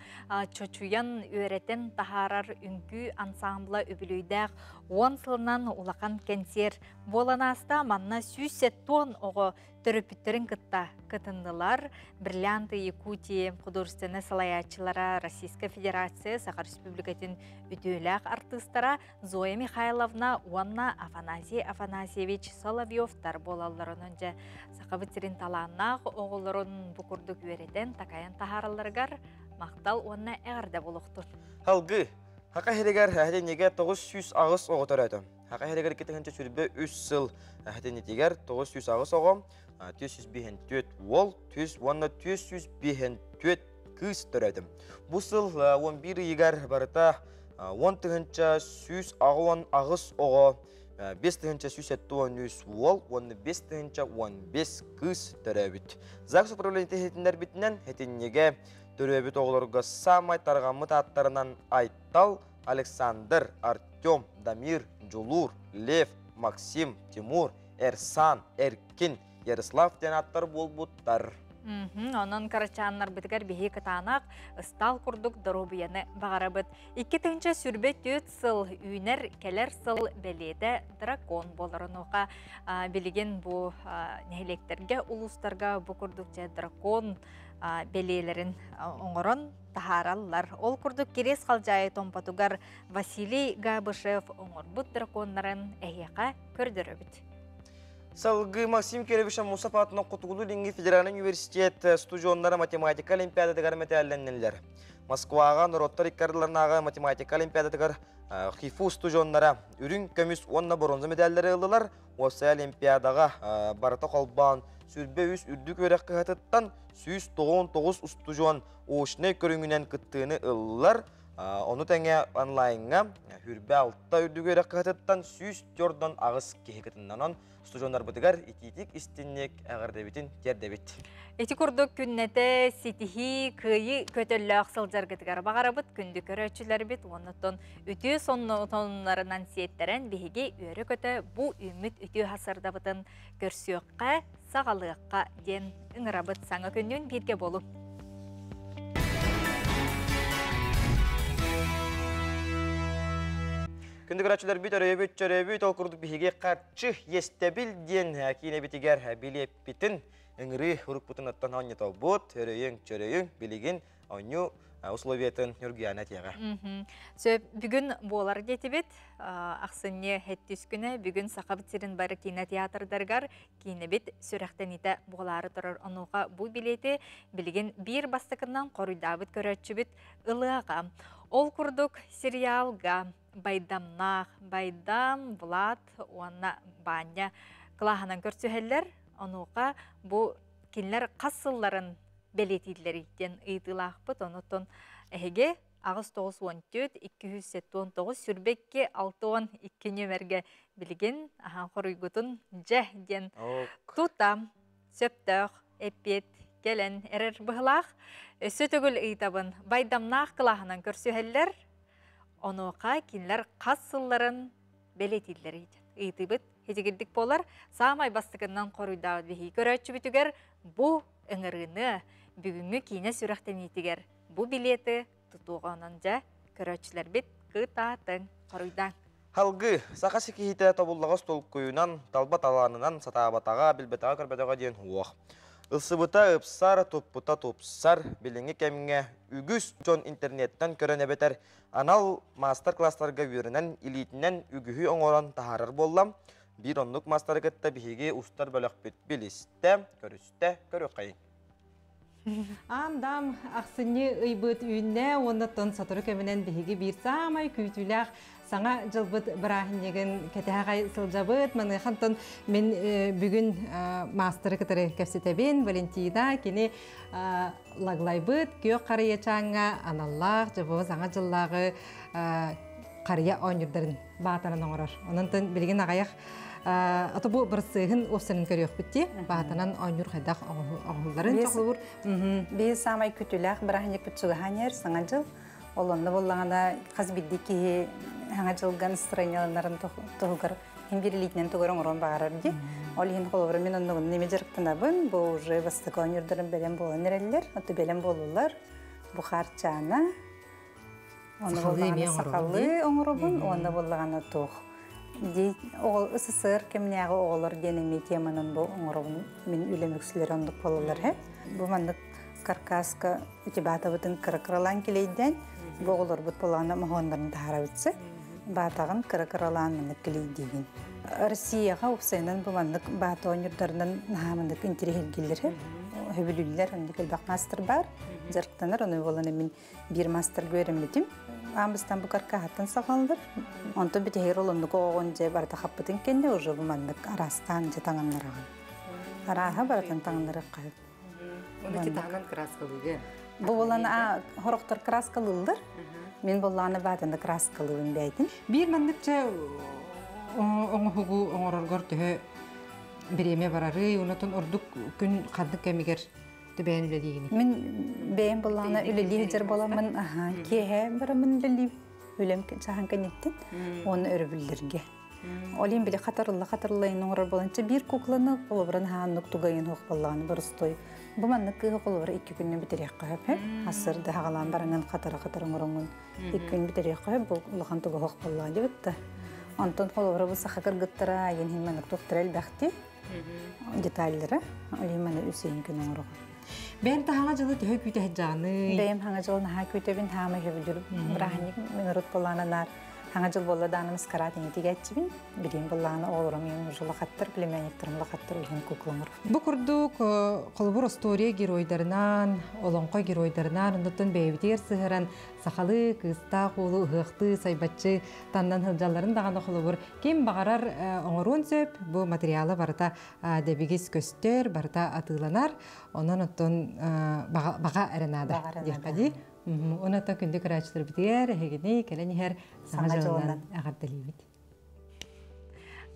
чочуян өретен тахарар үнкі ансамбла өбілүйдәқ 10 сылынан улақан кәнсер. Боланаста манна 100 тон оғы төрөпүттерин кытта кытындылар. Бриллианты Якутия художественный салаячылара Российская Федерация Саха Республикатын үтүләк артыстара Зоя Михайловна, Уанна Афанасий Афанасьевич Соловьевтар болалларын önce Саха битирин таланнақ оғыларын букурдук вереден такаян тахараларгар мақтал Уанна әғірді болуқтыр. Халгы, хақа херегер әhdенеге 900 ағыс оғытыр әді. Хақа херегер кетігінші сүрбе 3 сыл әhdенетегер 900 ағыс оғым, 354 ол, 354 кыз түрәді. Бұл сыл 11 егер барыта 10 түгінші 100 ағыс оғы, 5 түгінші 170 ол, 15 түгінші 15 кыз түрәбіт. Зақ суправлениті хетіндер бітінен хетінеге түрәбіт оғыларға самай тарғамыт аттарынан Айтал, Александр, Артем, Дамир, Джулур, Лев, Максим, Тимур, Эрсан, Эркин, Ярослав ден аттар бол бұттар. Онын карачаннар бітігер бейі кытанақ, ыстал күрдік дұрубияны бағарабыт. 2-тінші сүрбе 4 сыл үйнер келер сыл беледі дракон боларын оға білеген бұл нәйлектерге, улустарға бұл күрдік же дракон белелерін оңырын тахараллар. Ол күрдік керес қалжайы томпатугар Василий Габышев оңыр бұт драконларын әйеқа көрдірі біт. Салгы Максим Керевича Мусап атына Құтығылы Ленги Федеральный университет студионлары математика олимпиададығар мәтәліннелер. Москваға Нұроттар иккардыларынаға математика олимпиададығар Хифу студионлары үрін көміс онна бронза медаллары ылылар. Осы олимпиадаға барыта қолбан сүрбе үз үрдік өрек қығатыттан 199 студион оғышны көріңінен күттіғіні ылылар. Оны тәңе онлайнға үрбе алтта үрдік өрек қығатыттан 104 ағыз кехекетіннан студиондар бұтығар ититик истиннек әғірдебетін тердебет. Эти күрдік күннеті сетихи күйі көтілі ақсылжар кетігар бағарабыт күнді көрәтшілер бет, оныттон үті сонларынан сиеттерін бейге өрі көті бұ үміт үті хасырда бұтын көрсіөққа, сағалыққа ден ұңырабыт саңа күннен бірге болу. Күнді көрәтшілер бет өребет ол күрдік бейге қарчы естебіл ден кейіне бетігер білеп бетін үңірі ұрық бұтын аттан анетал бұт, өрейін, чөрейін, білеген оңы условиятын үргияна тияға. Бүгін болар деті бет, ақсыне хеттіс күні, бүгін сақа бітсерін бары кейіне театрдарғар, кейіне бет сөрәқтен еті болары тұрыр онуға бұл білеті, білеген бір бастықынан қорыйдабыт көрәтші бет ұлыға. Ол күрдік сериалға Байдамнақ, Байдам, Влад, оңна Баня қылағынан көрсөһеллер, онуға бұл кенлер қасылларын белетейлер еттен ұйтылақ бұт, оныттон әйге ағыз 914-279 сүрбекке 612 нөмерге білген қорыйгутын жә ден тұтам, сөптіқ, әпет, келен, әрір бұғылақ, сөтігіл ұйтабын Байдамнақ қылағынан көрсөһеллер, онуға кенлер қасылларын белетейлер еттен ұйтыбыт. Хетегілдік болар, саамай бастығынан қорыйдауыд бейі көрәтші бүтігер, бұ үңіріні бүгінгі кейіне сүрәқтен етігер. Бұ билеті тұтуғанын жа көрәтшілер бет қытатын қорыйдан. Халгы, сақасы кейті табыллаға стол көйінан, талбат аланынан сатабатаға, білбетаға көрбетаға дейін хуақ. Үлсібіта ұпсар, топпыта топсар, біліңі кәміңе үгіз жон интернеттен көріне бетер. Анал мастер-класстарға өрінен, илетінен үгіхі оңоран тахарар боллам. Bir onluk mastara gıtta bihigi ustar bölük büt biliste, körüste, körü kayın. Amdam ақсыны ұйбыт үйінне, оннаттан сатыры көмінен бihigi bir самай күйтіләқ саңа жылбыт бірахинеген кәтіғай сылжабыт. Маны қантан мен бүгін мастары кітірі көпсетебен, Валентина, кені лаглайбыт, көк қария чаңа, аналлақ, жабы саңа жыллағы қария ойнырдарын бағатанан оңырар. Онантан білген ағаяқ аты бұл бір сығын офсанын көрек бітті, бағатанан ойныр қайдақ оңылдарын жоғылыр. Біз самай күтіләқ бірахинек бүт сұғанер саңа жыл. Олонды болағанда қаз білді ке аңа жылған строенияларын тұғығыр емберелейтінен тұғыр оңырын бағарар де. Ол ең қолыбыр мен онығын неме жарықтанабын, бұл уже бастық ойнырдарын бәлем болын әрелер, оты бәлем болулар, бұқар чана. Оны болағаны сақалы оңырыбын, оны болағаны тұқ. СССР кемнәгы оғылар денеме теманын бұл оңырығын мен үлемексілер ондық болылар. Бұл мандық каркаска үтебата бұтын кыры-кырылан келейден бұл оғылар бұт болағына мұғындарын тағара өтсі. Батағын кыры-кырылан мандық келейдеген. Россияға ұқсайынан бұл мандық бата ойнырдарынан нағамындық интерегелгелері. Хөбілілер, өндік әлбақ мастер бар. Жарықтанар, оны боланы мен бір мастер көремедім. Амбыстан бұл карка хаттан сақалындар. Онтон бітегер олымдық оғын же барда қаппытын кенде, уже бұл мандық арастан же таңанлараған. Араға баратан таңанлары қайып. Оны ки тағынан краскалығы? Бұл боланы хорықтар краскалылдар. Мен боланы батында краскалығын бәйтін. Bir мандықча оңы хугу оңырырғыр түхі біреме барары, онытын ордық күн қандық кәмегер бәйін үлі дейгені. Мен бәйін болағына үлелі жер боламын, кеге барамын үлелі үлем жағын кәнеттен, оны өрі Олин біле қатарылайын оңырыр боланча бір кукланы қолыбырын ханық туғайын оқ болағаны бір ұстой. Бұл маннық күйі қолыбыры 2 күнне бітерек қағып, асырды хағалан барыңын қатары оңырыңын 2 күн бітерек қағып, бұл ұлған туғы оқ болағаны бітті. Антон қолыбыры бұл сақы кіргіттіра, ен маннық тоқтыр әл бәқті детальдері, олин маны үсейін күн оңырығы. Бәйін тағаңа жылы түхі күйті әджағыны? Бәйім хаңа жылы наға күйті бін тағамы хебілдір. Бірағынек мен ұрыт болағынан хаңа жыл болды данымыз қаратың етеге әтчібін. Бірейін болағына олырым ең жылы қаттыр, білеменектерімді қаттыр үлген көкіліңір. Бұл күрдік қолыбыр история геройдарынан, олонқой геройдарынан, ұндықтың бәйбітер сығыран сақалы, қыста, қолы, ұғықты, сайбатчы, тандан хылжаларын дағаны қолыбыр. Кем бағарар оңыруын сөп, бұл материалы барыта дәбегіз көстер, барыта атыланар, онын ұттың баға әрінады. Оны та күнді күрәчілер бітігер, әгені, кәләні әр саңа жылынан ағардалейбет.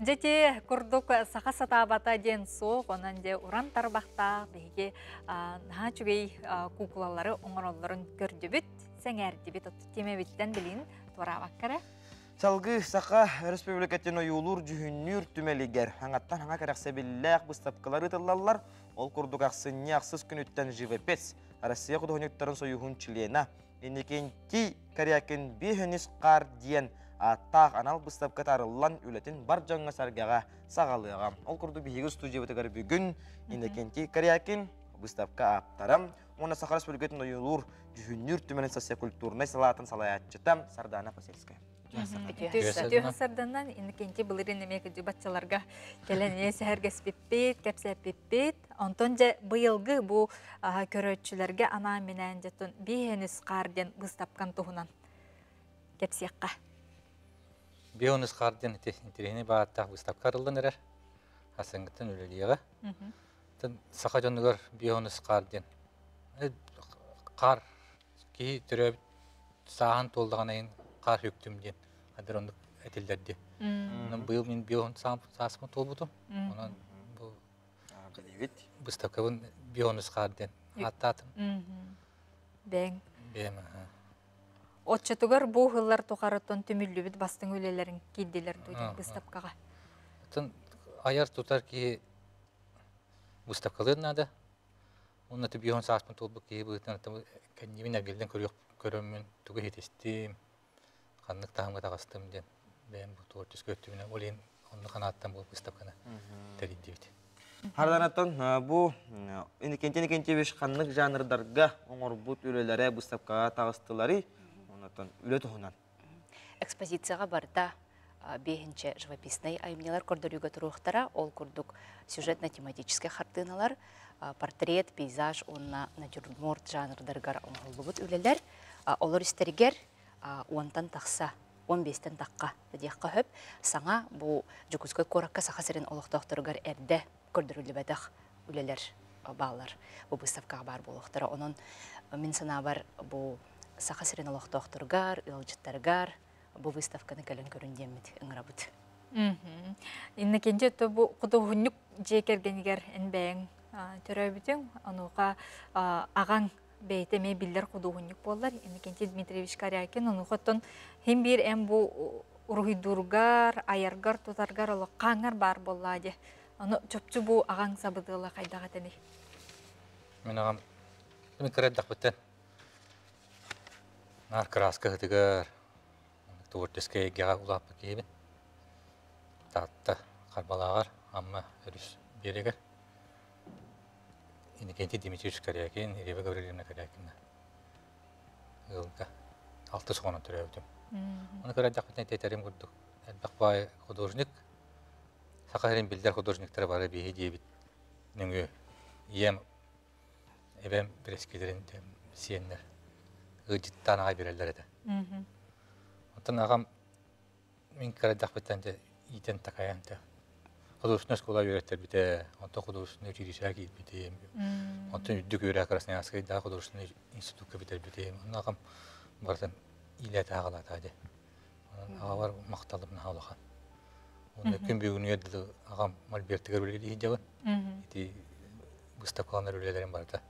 Жете күрдік сақа сатабата ден соқ, онан де уран тарбақта, бейге наға чүгей куклалары оңыролларын көрді біт, сәңәрді біт, отты теме біттен білін туара баққара. Салғы сақа республикаттен ойулур жүхіннүр түмелігер. Аңаттан аңа кәрәқсе білләқ бұстапқылары тыллалар, ол күрдік ақсыны ақсыз күніттен живепес. Россия құдығынеттарын сойуғын чилена. Енекенті кәрәкен бейхініс қар диен аттақ анал бұстапқа тарылан үлетін бар жаңға саргаға сағалыға. Ол күрді бейгі студия өтігер бүгін енекенті кәрәкен бұстапқа аптарам. Оны сақа республикаттен ойулур жүхіннүр түменін сосия культурнай салатын салаятчытам Сардана Пасельская. Түйі сарданнан инкенте бұлырын емекі дебатчаларға келіне сәргес пеппет, кәпсә пеппет. Онтон жа бұйылғы бұ көрөтчілерге ана менен жатын бейхеніс қарден бұстапқан тұғынан кәпсияққа. Бейхеніс қарден интерені бағаттақ бұстапқа арылдан әрер. Асыңғыттың өлеліға. Сақа жонығыр бейхеніс қарден. Қар кейі түрі саған толдаған айын қар өктімден қадыр ондық әтелдерде. Бұл мен бейхен сасымы тол бұдым. Онан бұл бұстапқабын бейхеніз қарден аттатым. Бәң. Бәң. Отчатығыр бұл ғылар тұқарыттан түмілі біт бастың өлелерін кейделер дойдың бұстапқаға. Аяр тұтар ке бұстапқалырын ады. Онаты бейхен сасымы тол бұл ке бұғыттан кәнемін әгелден көріммен түгі етестім. Қандық тағымға тағастым ден. Бәйін бұл туғыртыз көттіміне олейін онды қанаттан бұл бұстапқаны тәрейді бейді. Харданаттан бұл инекенте беш қандық жанрдарға оңыр бұт үлелері бұстапқаға тағыстылары онаттан үлі тұғынан. Экспозицияға барда бейінче живописный айымнелар көрдірігі тұруқтара, ол күрдік сюжетно-тематический қартыналар, портрет, пейзаж, онна натюрморт жанрдарға оңғылы бұт үлелер. Олар істергер уантан тақса, 15-тен таққа дедеққа хөп, саңа бұл жүкізгөй қораққа сақа сәрін олықтақтырғар әрді көрдірілі бәдіқ үлелер бағалар. Бұл бұставқаға бар болуқтыра. Оның мен сана бар бұл сақа сәрін олықтақтырғар, ұлжыттарғар, бұл бұставқаны кәлін көріндемет ұңыра бұд. Иннекенде бұл құдығынық жекергенігер әнбәйін түрі бүтін, онуға ағаң бәйтеме білдер құдығынық болар. Иннекенте Дмитриевич Карякин, онуғаттан хем бір әм бұл ұрғидурғар, айарғар, тұтарғар олы қаңар бар болады. Оны чөпчі бұл ағаң сабыдығыла қайдаға тәне? Мен ағам, мен кірәддақ біттен. Нар краска ғыдығар, туыртеске егеға ұлапы кейбін. Tatta Karbalağar amma örüs berегер. Инекенти Дмитриевич Корякин, Ирина Гавриловна Корякина. Ылга 6 соғынан түрі өтім. Оны көрәді ақпетіне тәйтерім көрдік. Әлбақпай художник, сақарин білдер художниктары бары бейі дейбіт. Нүңгі ем әбәм бірескелерін сиенлер. Үдіттан ағай берелер еді. Онтан ағам мен көрәді ақпеттен итен тақаян художественная школа үйреттер бите, онтан художественный училище кейт бите. Онтан үддік үйрә Красноярский да художественный институтка битер бите. Онтан ағам бартын иләті ағалаты ады. Ағалар мақталып нағалыған. Оны күн бүйгін үйеді ағам мальбертігер өледі егеуін. Еті выставкаланар өлелерін барды.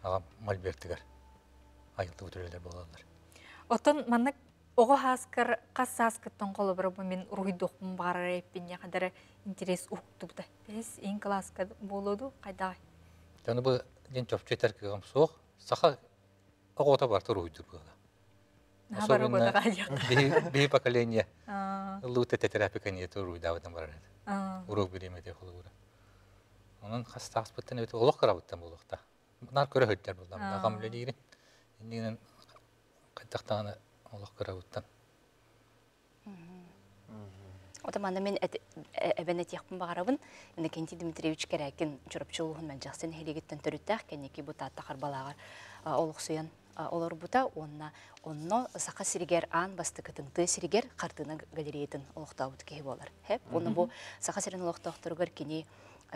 Ағам мальбертігер. Айылды өтірелер болалар. Отын маннық оғы хаскар қас саскыттан қолы бірі бұмен рұйдоқпын бағарар әйппенне қадары интерес ұқты бұда. Бәз ең класска болуды қайдағы? Дәні бұл ден чөпче тәркіғым соқ, сақа оғыта барты рұйдыр бұда. Особенно бей поколение луты тетерапика нету рұйдавыдан барар еді. Урок беремеде қолы бұра. Оның қас тағыспыттан өте олық қарабыттан болуқта. Нар көрі хөттер бұлдам. Ағам үлі дейірін. Ендігінен қайттақтағаны олық көрәуіттен. Отаманда мен әбәнет яқпын бағарабын, Иннокентий Дмитриевич Корякин жүріпчілуғын мен жақсын хелегеттен түріттәқ, кәнеке бұта аттақар балағар олық сұян олар бұта, онно сақа сиригер аң басты кітінті сиригер қартына галерейтін олықтауыт кейі болар. Оны бұл сақа сирин олықтауықтырғыр кене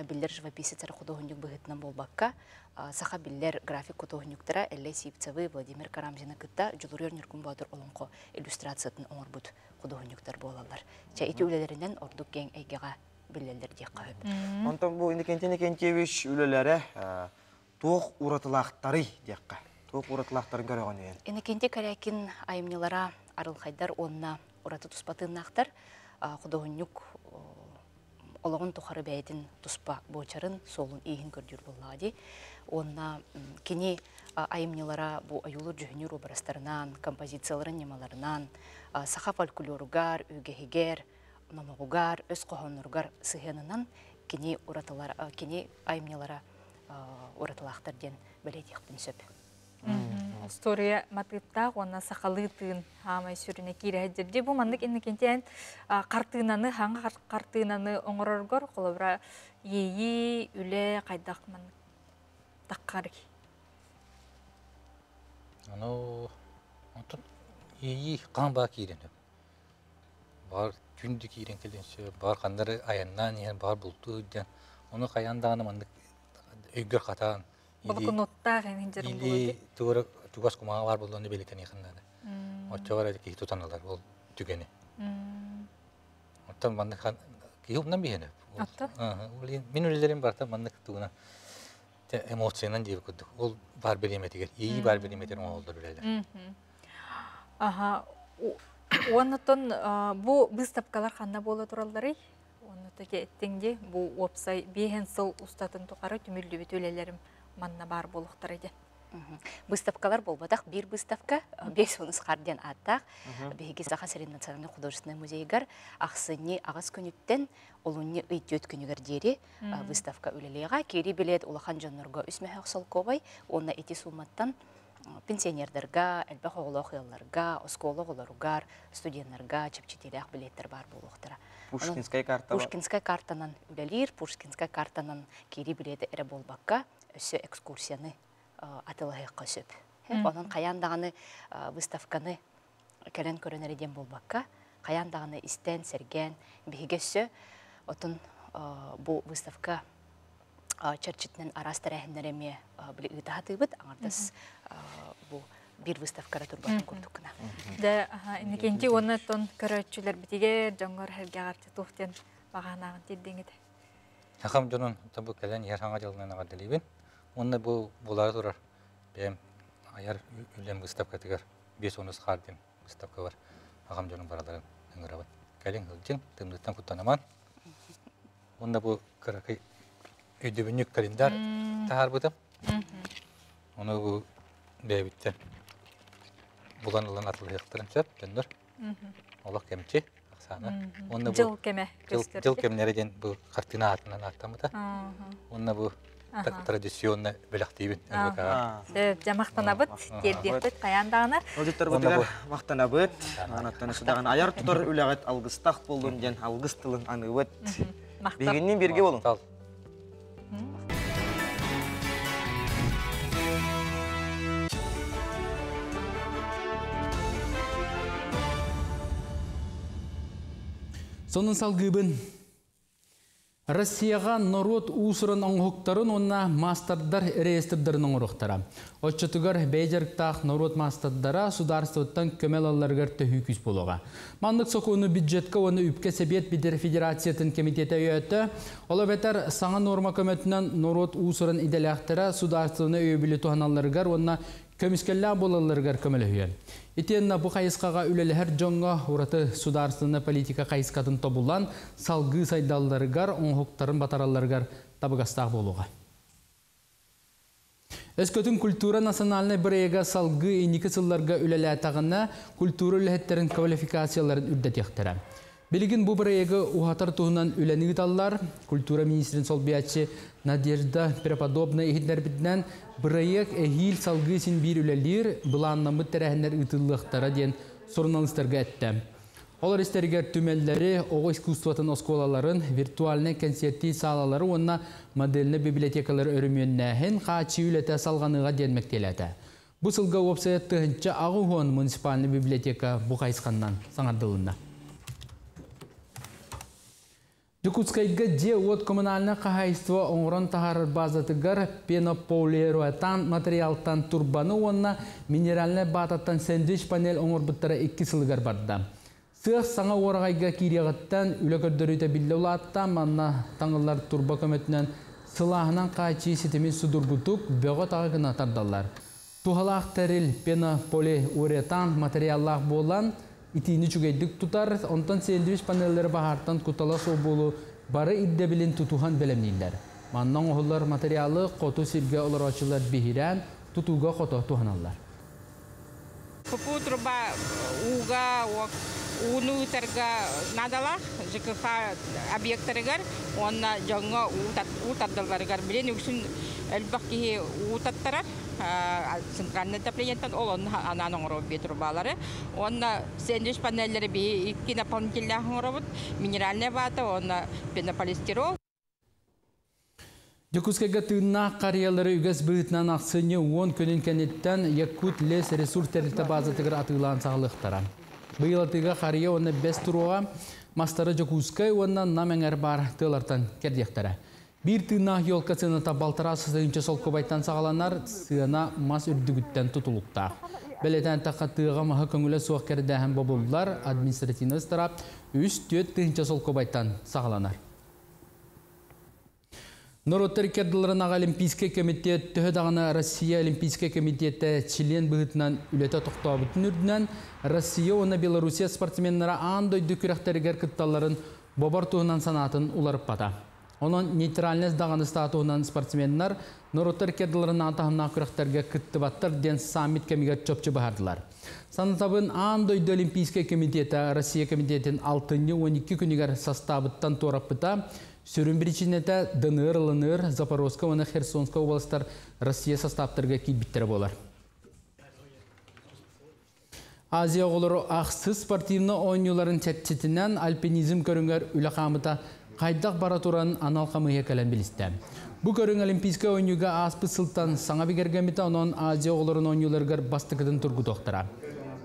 биллер живописецер художник быгытынан болбакка, саха биллер график художниктара Элле Сипцевы, Владимир Карамзина кытта жулурер нюркун бадыр олонко иллюстрациятын оңорбут художниктар болалар. Ча эти үлелеринен ордук кең эйгега биллерлер дек кайып. Онтан бу Иннокентий Никентьевич үлелері тоқ уратылақтары декка. Тоқ уратылақтарын көреген ең. Иннокентий Корякин айымнелара арылхайдар онна ураты туспатыннақтар художник Олығын тұқары бәйдін тұспа бочарын солын ейін көрдір болады. Онна кені айымнелара бұл аюлы жүхінер образдарынан, композицияларын немаларынан, сақа фольклоругар, үгехегер, намағугар, өз қоғаныргар сығанынан кені айымнелара оратылақтардан бәлетеқпін сөп. История матыптақ, оны сақалытын хамай сүріне кейрі әдерде. Бұл мандық Иннокентиян қартынаны, хаңға қартынаны оңырырғыр, қолыбыра ейі, үлі, қайдақ мандық таққары кей. Ейі қан ба кейрен. Бар түнді кейрен келденші, бар қандары аяннан, бар бұлты өдден. Оны қаяндағаны мандық өйгір қатаған. Бұлқын оттақ әмендерін болады? Или туғас құмаға бар болуыны белетен еқіндады. Отча бар әді кейі тұтаналар, ол түгені. Оттан мандық кейі ұмнан бейені. Мен өлелерім барда мандық туғына эмоциянан дейбі күдді. Ол бар береметігер, ейі бар береметер оңалдар өлелер. Онытын бұл выставкалар қанда болы тұралдары? Оныты кеттіңде бұл опсай бейхен сыл ұстатын тұқары түмілді бет өлелерім манна бар болуқтар еді. Выставкалар болбадақ, бір выставка, 5 оныз қарден аттақ, бейге Саха Сирин национальный художественный музейгар, ақсыне ағыз күніттен, олуны үйт күнігер дері выставка өлелеға, кері білет улахан жаннырға үсмәхі ұқсал ковай, оны эти суматтан пенсионердерга, әлбәқ оғылық елларға, осколық оларығар, студентларға, чепчетелек білеттер бар болуқтара. Пушкинская карта. Пушкинская картанан үлелер, Пушкинская картанан кері білеті әрі болбаққа өсі экскурсияны атылығыққа сөп. Оның қаяндағаны выставканы кәрен көрінерден болбаққа, қаяндағаны істен, серген, бейгесі, отын бұл выставка чәрчетінен арастыр әхіндереме білі ұйтағаты бұд, аңырдас бұл bir выставкара турбатын көрдіккіна. Иннокентий оны тон көрәтшілер бітігер, жоңғар әргеғарты тұқтен бағанағын теддеңеді. Ақам жонын табы кәлен ер хаңа жалынан аға дәлейбін. Онда бұлары тұрар. Бәйім аяр үлем выставка тігер. 5-10 қарден выставка бар. Ақам жонын бараларын үңірабын. Кәлен ғылжын, тымдықтан құттанаман. Онда бұл қырақы өйдебінік календар тағар бұдым. Оны бұл бәйбіттен бұлан ұлан атылы еқтірін сөп, жөндір. Олық кәмче, тақсаны. Онна Жыл кеме көскөрдү. Жыл кемнерден бу картина атынан аттамыта. Онна бу традиционный белактибин. Жамактанабыт, келдепет каяндагына. Олжеттер бутыгар мактанабыт. Анаттан судаган аяр тутар үләгәт алгыстак болдун ден алгыс тылын аныбыт. Бигиннен бирге болун. Сонун салгыбын Россияға народ усырын аңғықтарын онна мастердар реестрдерін аңғырықтара. Отчетугар бейджерктақ народ мастердара сударствоттан көмел алларғар төхі күз болуға. Мандық соқуыны бюджетка оны үпке себет бидер федерациятын комитеті өйетті. Ола бетер саңа норма көметінен народ усырын иделяқтара сударствоны өйбілі туғаналарғар онна көміскеллі болаларғар көмелі өйен. Итенна бу қайысқаға үлелер жоңға ураты сударственна политика қайысқатын тобулан салғы сайдалларыгар, оңғықтарын батараларыгар табығастақ болуға. Өскөтін культура национальный бірейга салғы иникі сылларға үлелі атағына культура үләхеттерін квалификацияларын үрдет ектірі. Білігін бұл бірейга ұғатар туғынан үләні ғыталар, культура министрін сол биятчы Надежда Преподобна ехиднер бітінен бірейг әхил салғы син бір үләлер бұланнамы тәрәхінер ұтылықтара ден сұрыналыстарға әтті. Олар істергер түмеллері оғы искусстватын осколаларын, виртуальны концерти салалары онна модельні библиотекалар өріменнәхін қачы үләті салғаныға денмектеләді. Бұл сылға опсайетті ғынча ағуғын муниципальны библиотека бұқайсқаннан саңардылына. Жукутскайга же от коммунальное хозяйство оңрон тахар базатыгар пенополиуретан материалтан турбаны онна минеральный бататтан сэндвич панель оңорбыттара 2 сылгар барда. Сых саңа орағайга кирияғыттан үлөкөрдөрүйті білі улаттан манна таңылар турба көметінен сылағынан қачи сетемін судургутук бөғы тағығына тардалар. Тухалақ тәріл пенополиуретан материаллақ болан итini çügeydik tutar, ondan sandviç panelleri bahartan kutala sobulu barı iddebilin tutuhan belemliler. Mannan oğullar materyali kotu sirge olur açılar bihiren tutuga kotu tuhanallar. Попу труба уга уну терга надала ЖКХ объекттарыгар онна жаңа утаддаларыгар билен үксүн элбакки утаттарар центральный отоплениятан ол ананын робби трубалары онна сэндвич панеллери би икки наполнительный робот минеральная вата онна пенополистирол. Жокускайга тыынна қариялары үгіз бұғытнан ақсыны 10 көнін кәнеттен Якут лес ресурс тәрілті базатығыр атылан сағылықтара. Бұйылатыға қария оны 5 тұруға мастары Жокускай оннан намәңер бар тылартан кердектері. Bir tığına yol kaçınıta baltara sığınca sol kobaytan sağlanlar sığına mas ürdügütten tutulukta. Beleten taqa tığığa maha köngüle soğuk kerdeğen babullar administrativiniz taraf üst tüet tığınca sol kobaytan sağlanar. Norotları kerdilerin Olimpiske komitet tühe dağına Rossiya Olimpiske komiteti Çilen bıhıtından ülete toqtağı bütün ürdünen Rossiya ona Belarusiya sportmenlere andoy dükürekteri kıttaların bobar tuğunan sanatın ularıp bata. Onun neytraliniz dağını statuğundan sportmenler Norotları kerdilerin antahımna kürekterge kıttıbattar den samit kemiger çöpçü bahardılar. Sanatabın andoy Olimpiske komiteti Rossiya komitetin 6-12 günüger sastavıttan torap bıta Sürün birçinete Dınır, Zaporozka ve Khersonska oblastlar Rossiya sastavtırga kilbitteri bolar. Aziya oğulları ağsız sportivni oynuların çetçetinden alpinizm körünger ülaqamıta qaydaq baraturanın analqamıya kalen biliste. Bu körün olimpiska oynuga aspı sıltan sana bigergemite onun Aziya oğulların oynulargar bastıkıdın turgu doktora.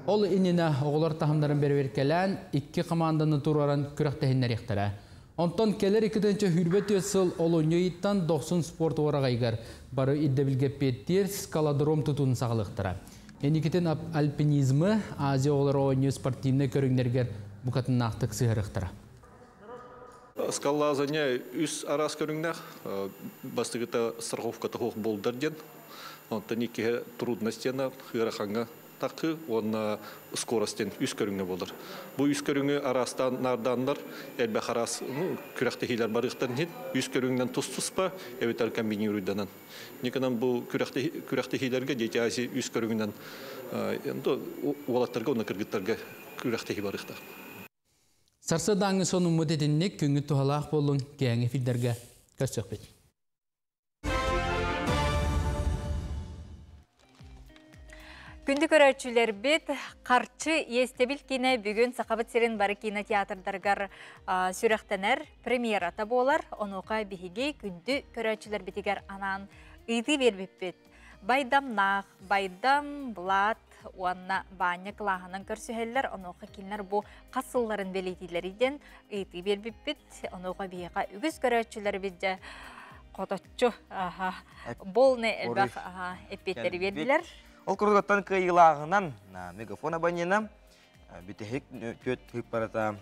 Ol inine oğular tahımların berberkelen 2 komandanı turaran kürektehinler yektara. Ondan keler 2-nji hürbet yasıl olonyoyittan 90 sport oragaygar barı iddebilge pettir skaladrom tutun sağlıqtıra. Enikiten alpinizmi Aziya oğulları oynuyor sportivne körünlerger bukatın naqtık sığırıqtıra. Скалазаня үс арас көрүңнәк бастыгыта страховката хок болдырден. Онтан ике трудностяна хыраханга такы он скоростен үс көрүңне болдыр. Бу үс көрүңө арастан нардандар элбе харас күрәктехиләр барыктан хит үс көрүңнән тустуспа эбетер комбинируйданан. Никанан бу күрәктехиләргә детязи үс көрүңнән энди улаттарга оны кыргыттарга күрәктехи барыкта. Сарса даңы соны мұдетіннек күңі тұғалақ болын кәңі филдерге көстөкпет. Күнді көрәтшілер бет қарчы естебіл кейіне бүгін Сақабыт Серен бары кинотеатрдаргар сүрәқтенер премьерата болар. Онуға бігіге күнді көрәтшілер бетігер анан үйді бербеп бет. Байдамнақ, байдам, блат, уанна баня қылағынан көрсүхеллер, онуға келінер бұл қасылларын белетілеріден үйді бербеп бет. Онуға бігіға үгіз көрәтшілер бетде қототчу болны әлбәқ әппеттері берділер. Ол құрдықтан күйілағынан мегафон абонена бітехек төт хипарата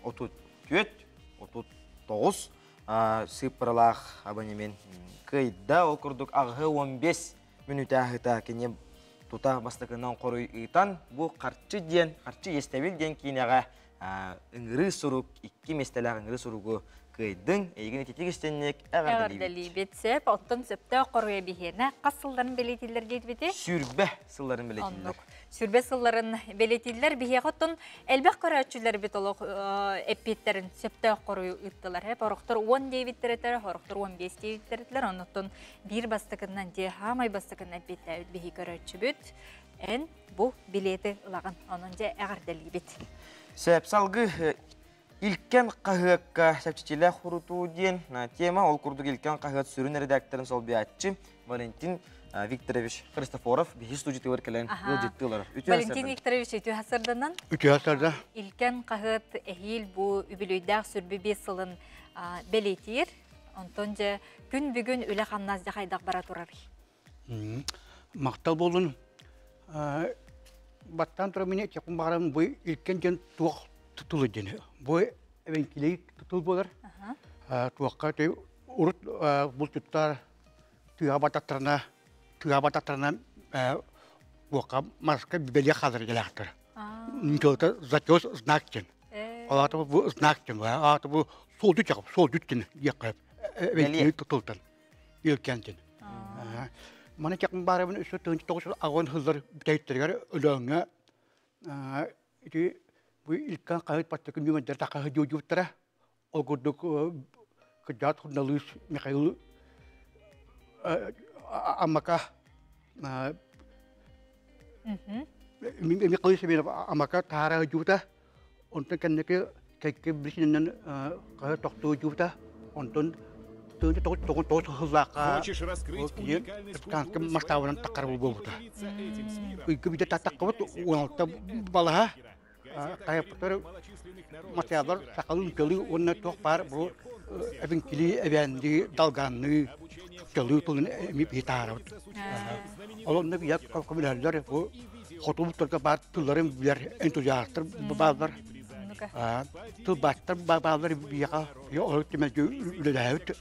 34-39 сыппаралақ абонемен күйді ол құрдық ағы 15 минут ағыта кене тута бастықынан қорой ұйтан бұл қарчы естәбіл ден кейінеға үңірі сұрук, 2 местеләғ үңірі сұруғы күйдің егін тетегістеннек әғардалі бетсеп, оттын сөпті қоруя бігені қасылдарын белетелер дейді беті? Сүрбе сылларын белетелер. Сүрбе сылларын белетелер бігі қоттын әлбәқ көрәтшілер бет олық әппеттерін сөпті қоруя ұттылар. Орықтыр 10 дейбеттеретер, орықтыр 15 дейбеттеретер, оныттын бір бастықынан де хамай бастықынан әппетті бігі көрәтші бет. Ән бұл билеті ұлаған, оның де әғардалі бет. Сәпсалғы Илкен қағыққа сәпчетелі құрутуден тема ол күрдік илкен қағыт сүрін редакторын сол биятчы Валентин Викторович Христофоров бейі студияты өркелен үлжеттілер. Валентин Викторович өте хасырданан? Өте хасырда. Илкен қағыт әйел бұл үбілойдақ сүрбі 5 сылын белетер, онтон же күн бүгін өлі қамназды қайдақ бара тұрар. Мақтал болын. Баттан тұра мене текун бағарам бұл илкен жен туақ тұтылы жені. Бұл әвенкелей тұтыл болар. Туаққа ұрыт бұл тұттар тұға бататтарына туаққа марсқа бібеле қазір келектір. Нүтілді затёс знак жен. Олаты бұл знак жен. Олаты бұл сол дүт жақып, сол дүт жен еқіп. Әвенкелей тұтылдан. Илкен жен. Мана текун бағарам үсі тұңшы тоғыз ағын хыздар бітәйттергер өліңі bu ilkan kayıt patlıkın yönetir takahı jojuttara o guduk kejat hundalus Mikhail amaka Mikhail sebenarnya amaka tara juta untuk kan ke berisinan kayıt toktu juta untuk toh huzaka kan kemastawanan takar bubuta itu bisa tatak kau tu uang balah kayak putar masyarakat sekalun kali orang tuh par bro, event kali event di dalgan ni kali tu ni pitar. Kalau ni biar kau kemudian dari bro, hotel terkepat tu lari biar entusias terbabar, tu bater babar biar ya orang tu maju lewat.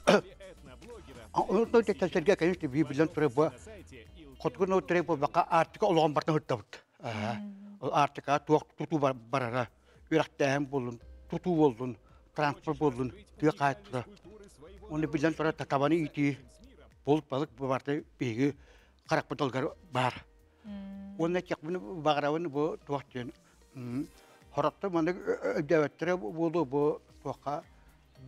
Orang tu kita serga kayaknya tu biar terbuat hotel tu terbuat baka artikel orang bertemu tahu. Artika tutu barara ürekten bolun tutu bolun transport bolun diye kayıtlı. Onu bilen sonra tatabani iti bol balık bu vardı begi karak betalgar bar. Onu çek bunu bağıravan bu tuğatçın. Horakta mana devletlere bolu bu tuğka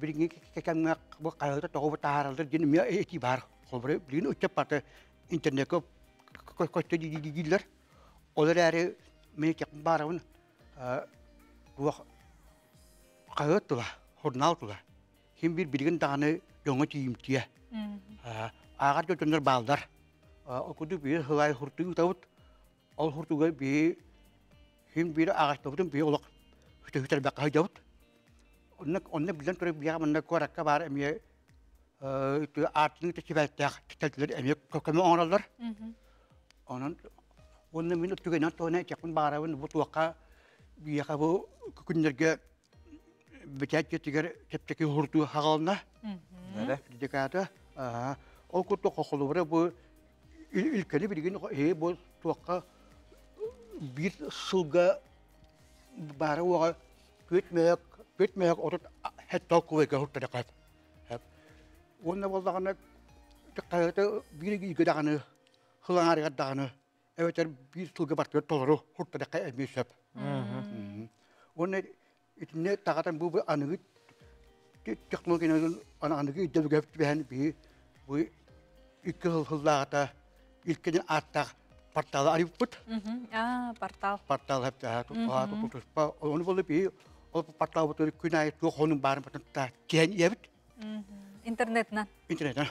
birinci kekenmek bu kayıtlı tuğu taharaldır jenim ya iti bar. Kolbre birin uçak partı internette koştu didiler. Oları Meni cek barawun dua kayat tu lah, hornal tu lah. Himbir bidikan tangan jongo cium cia. Agar tu cenderung baldar. Aku tu biar helai hurtu tahu, all hurtu gay biar himbir agar tu tu biar olak hutan bakal jauh. Onne bilang tu biar mana korak kabar emye itu artinya tu siapa tak emye kau orang lar. Onan Onu minut juga nanti nak cakap barawan buat wakka biar kau kunjung bercakap tiga cakap hurtu hagalna. Jadi kata, aku tu kalau berapa ilkali begini buat wakka bir suga barawa tweet merk orang hetal kue kau terdekat. Onu boleh kan cakap tu bir juga kan hilang hari kan. Evet, bir tulga batıyor, toluru hurtta da kaya bir şap. Onu İçinde tağatan bu anıgı teknolojinin anıgı devlet beğen bu iki hıllarda ilkinin atta portalı arayıp put. Portal. Portal hep daha onu bulup bir o portal bu günay çok onun barın da gen yebit. İnternetten. İnternetten.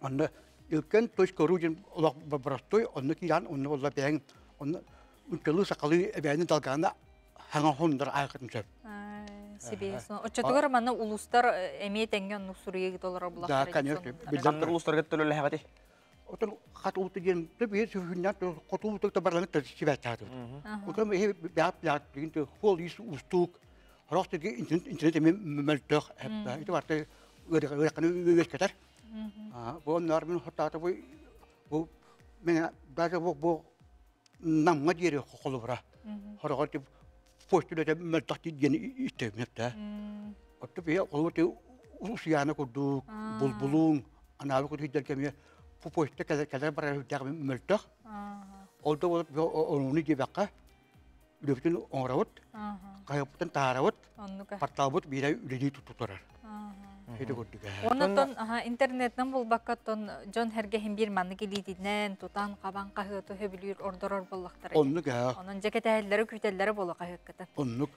Onda ilkin toş koruyucu olak bıraktı. Onu ki yan onu ola beğen onu ülkeli sakalı beğeni dalganda hangi hondur ayakın çöp. CBS. Oçatuğur bana uluslar emniyet engen nusuriye gidiyorlar bulakları. Daha kanıyor. Bizden uluslar getiriyorlar hadi. Otur kat utujen tabii süründen kotu utuk tabarlanıp da şivetçadı. Otur hep bir digin polis ustuk. Rastı ki internet meltök hep. İşte var da öyle kanı kadar. Bu normal hatta bu men bazı bu namma diye kolubra. Hareketi postüle de meltök diye istemep de. Otur bir kolubra usiyana kodu bulbulun analı kodu hidderkemiye bu poşette kadar bara meltök. Oldu onu gibi bakka. Lütfen onravut. Kayıptan taravut. Partabut bir üredi tuturar. Ondan internetten bulbakkaton John Hergehin bir manı geldiğinden tutan kaban kahıtı hebiliyor ordorar bollakları. Onluk ya. Onun ceketleri kütelleri bolla kahıkkatan. Onluk.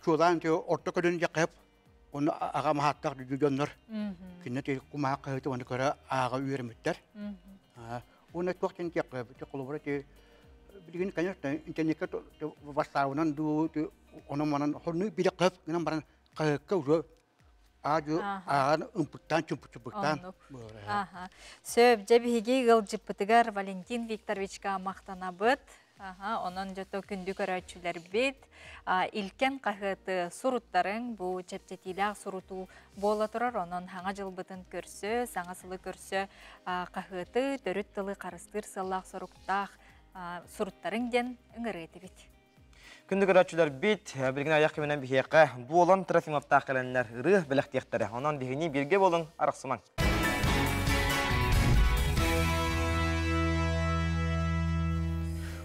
Şuradan ki orta kadın yakıp onu ağa mahattak düdüdönler. Kinne te kuma kahıtı onu kara ağa üyermitler. Onu tuakten yakıp te kolubra te bilgin kanyakta internette vastavunan du onu manan honu bir yakıp gınan baran kahıkka uru Ajo ağan ımpıktan çumpuktan. Söp bihigi gılcıpıtıgar Valentin Viktorovичка maqtanabıt. Onun jото күндү көрөчүлөр бит. Илкен кахыты суруттарын бу чепчетилак суруту бола турар. Onun hanga жылбытын көрсө, саңасылы көрсө кахыты төрүт тылы карыстыр сыллак соруктак суруттарын ден ыңырыты бит. Күндү көрөчүлөр бит, билген аяк менен бихека, бу олон трофимовтак келенлер ыры белектектери. Онон дихини бирге болуң, араксыман.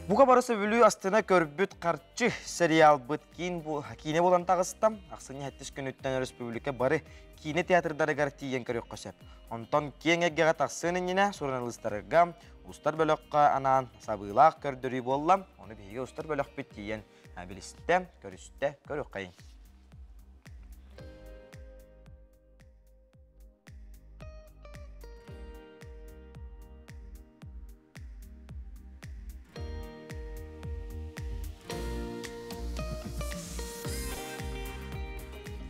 Буга барысы бүлүү астына көрбүт карчы сериал быт кийин бу кине болан тагыстам. Аксыны 70 күнүттөн республика бары кине театрдары тиен көрөк көсөп. Онтон кеңегге тагсынына журналисттарга устар бөлөккө анан сабыйлак көрдүрүү боллам. Оны биге устар бөлөк бит тиен билисте, көрүстө, көрөк кайын.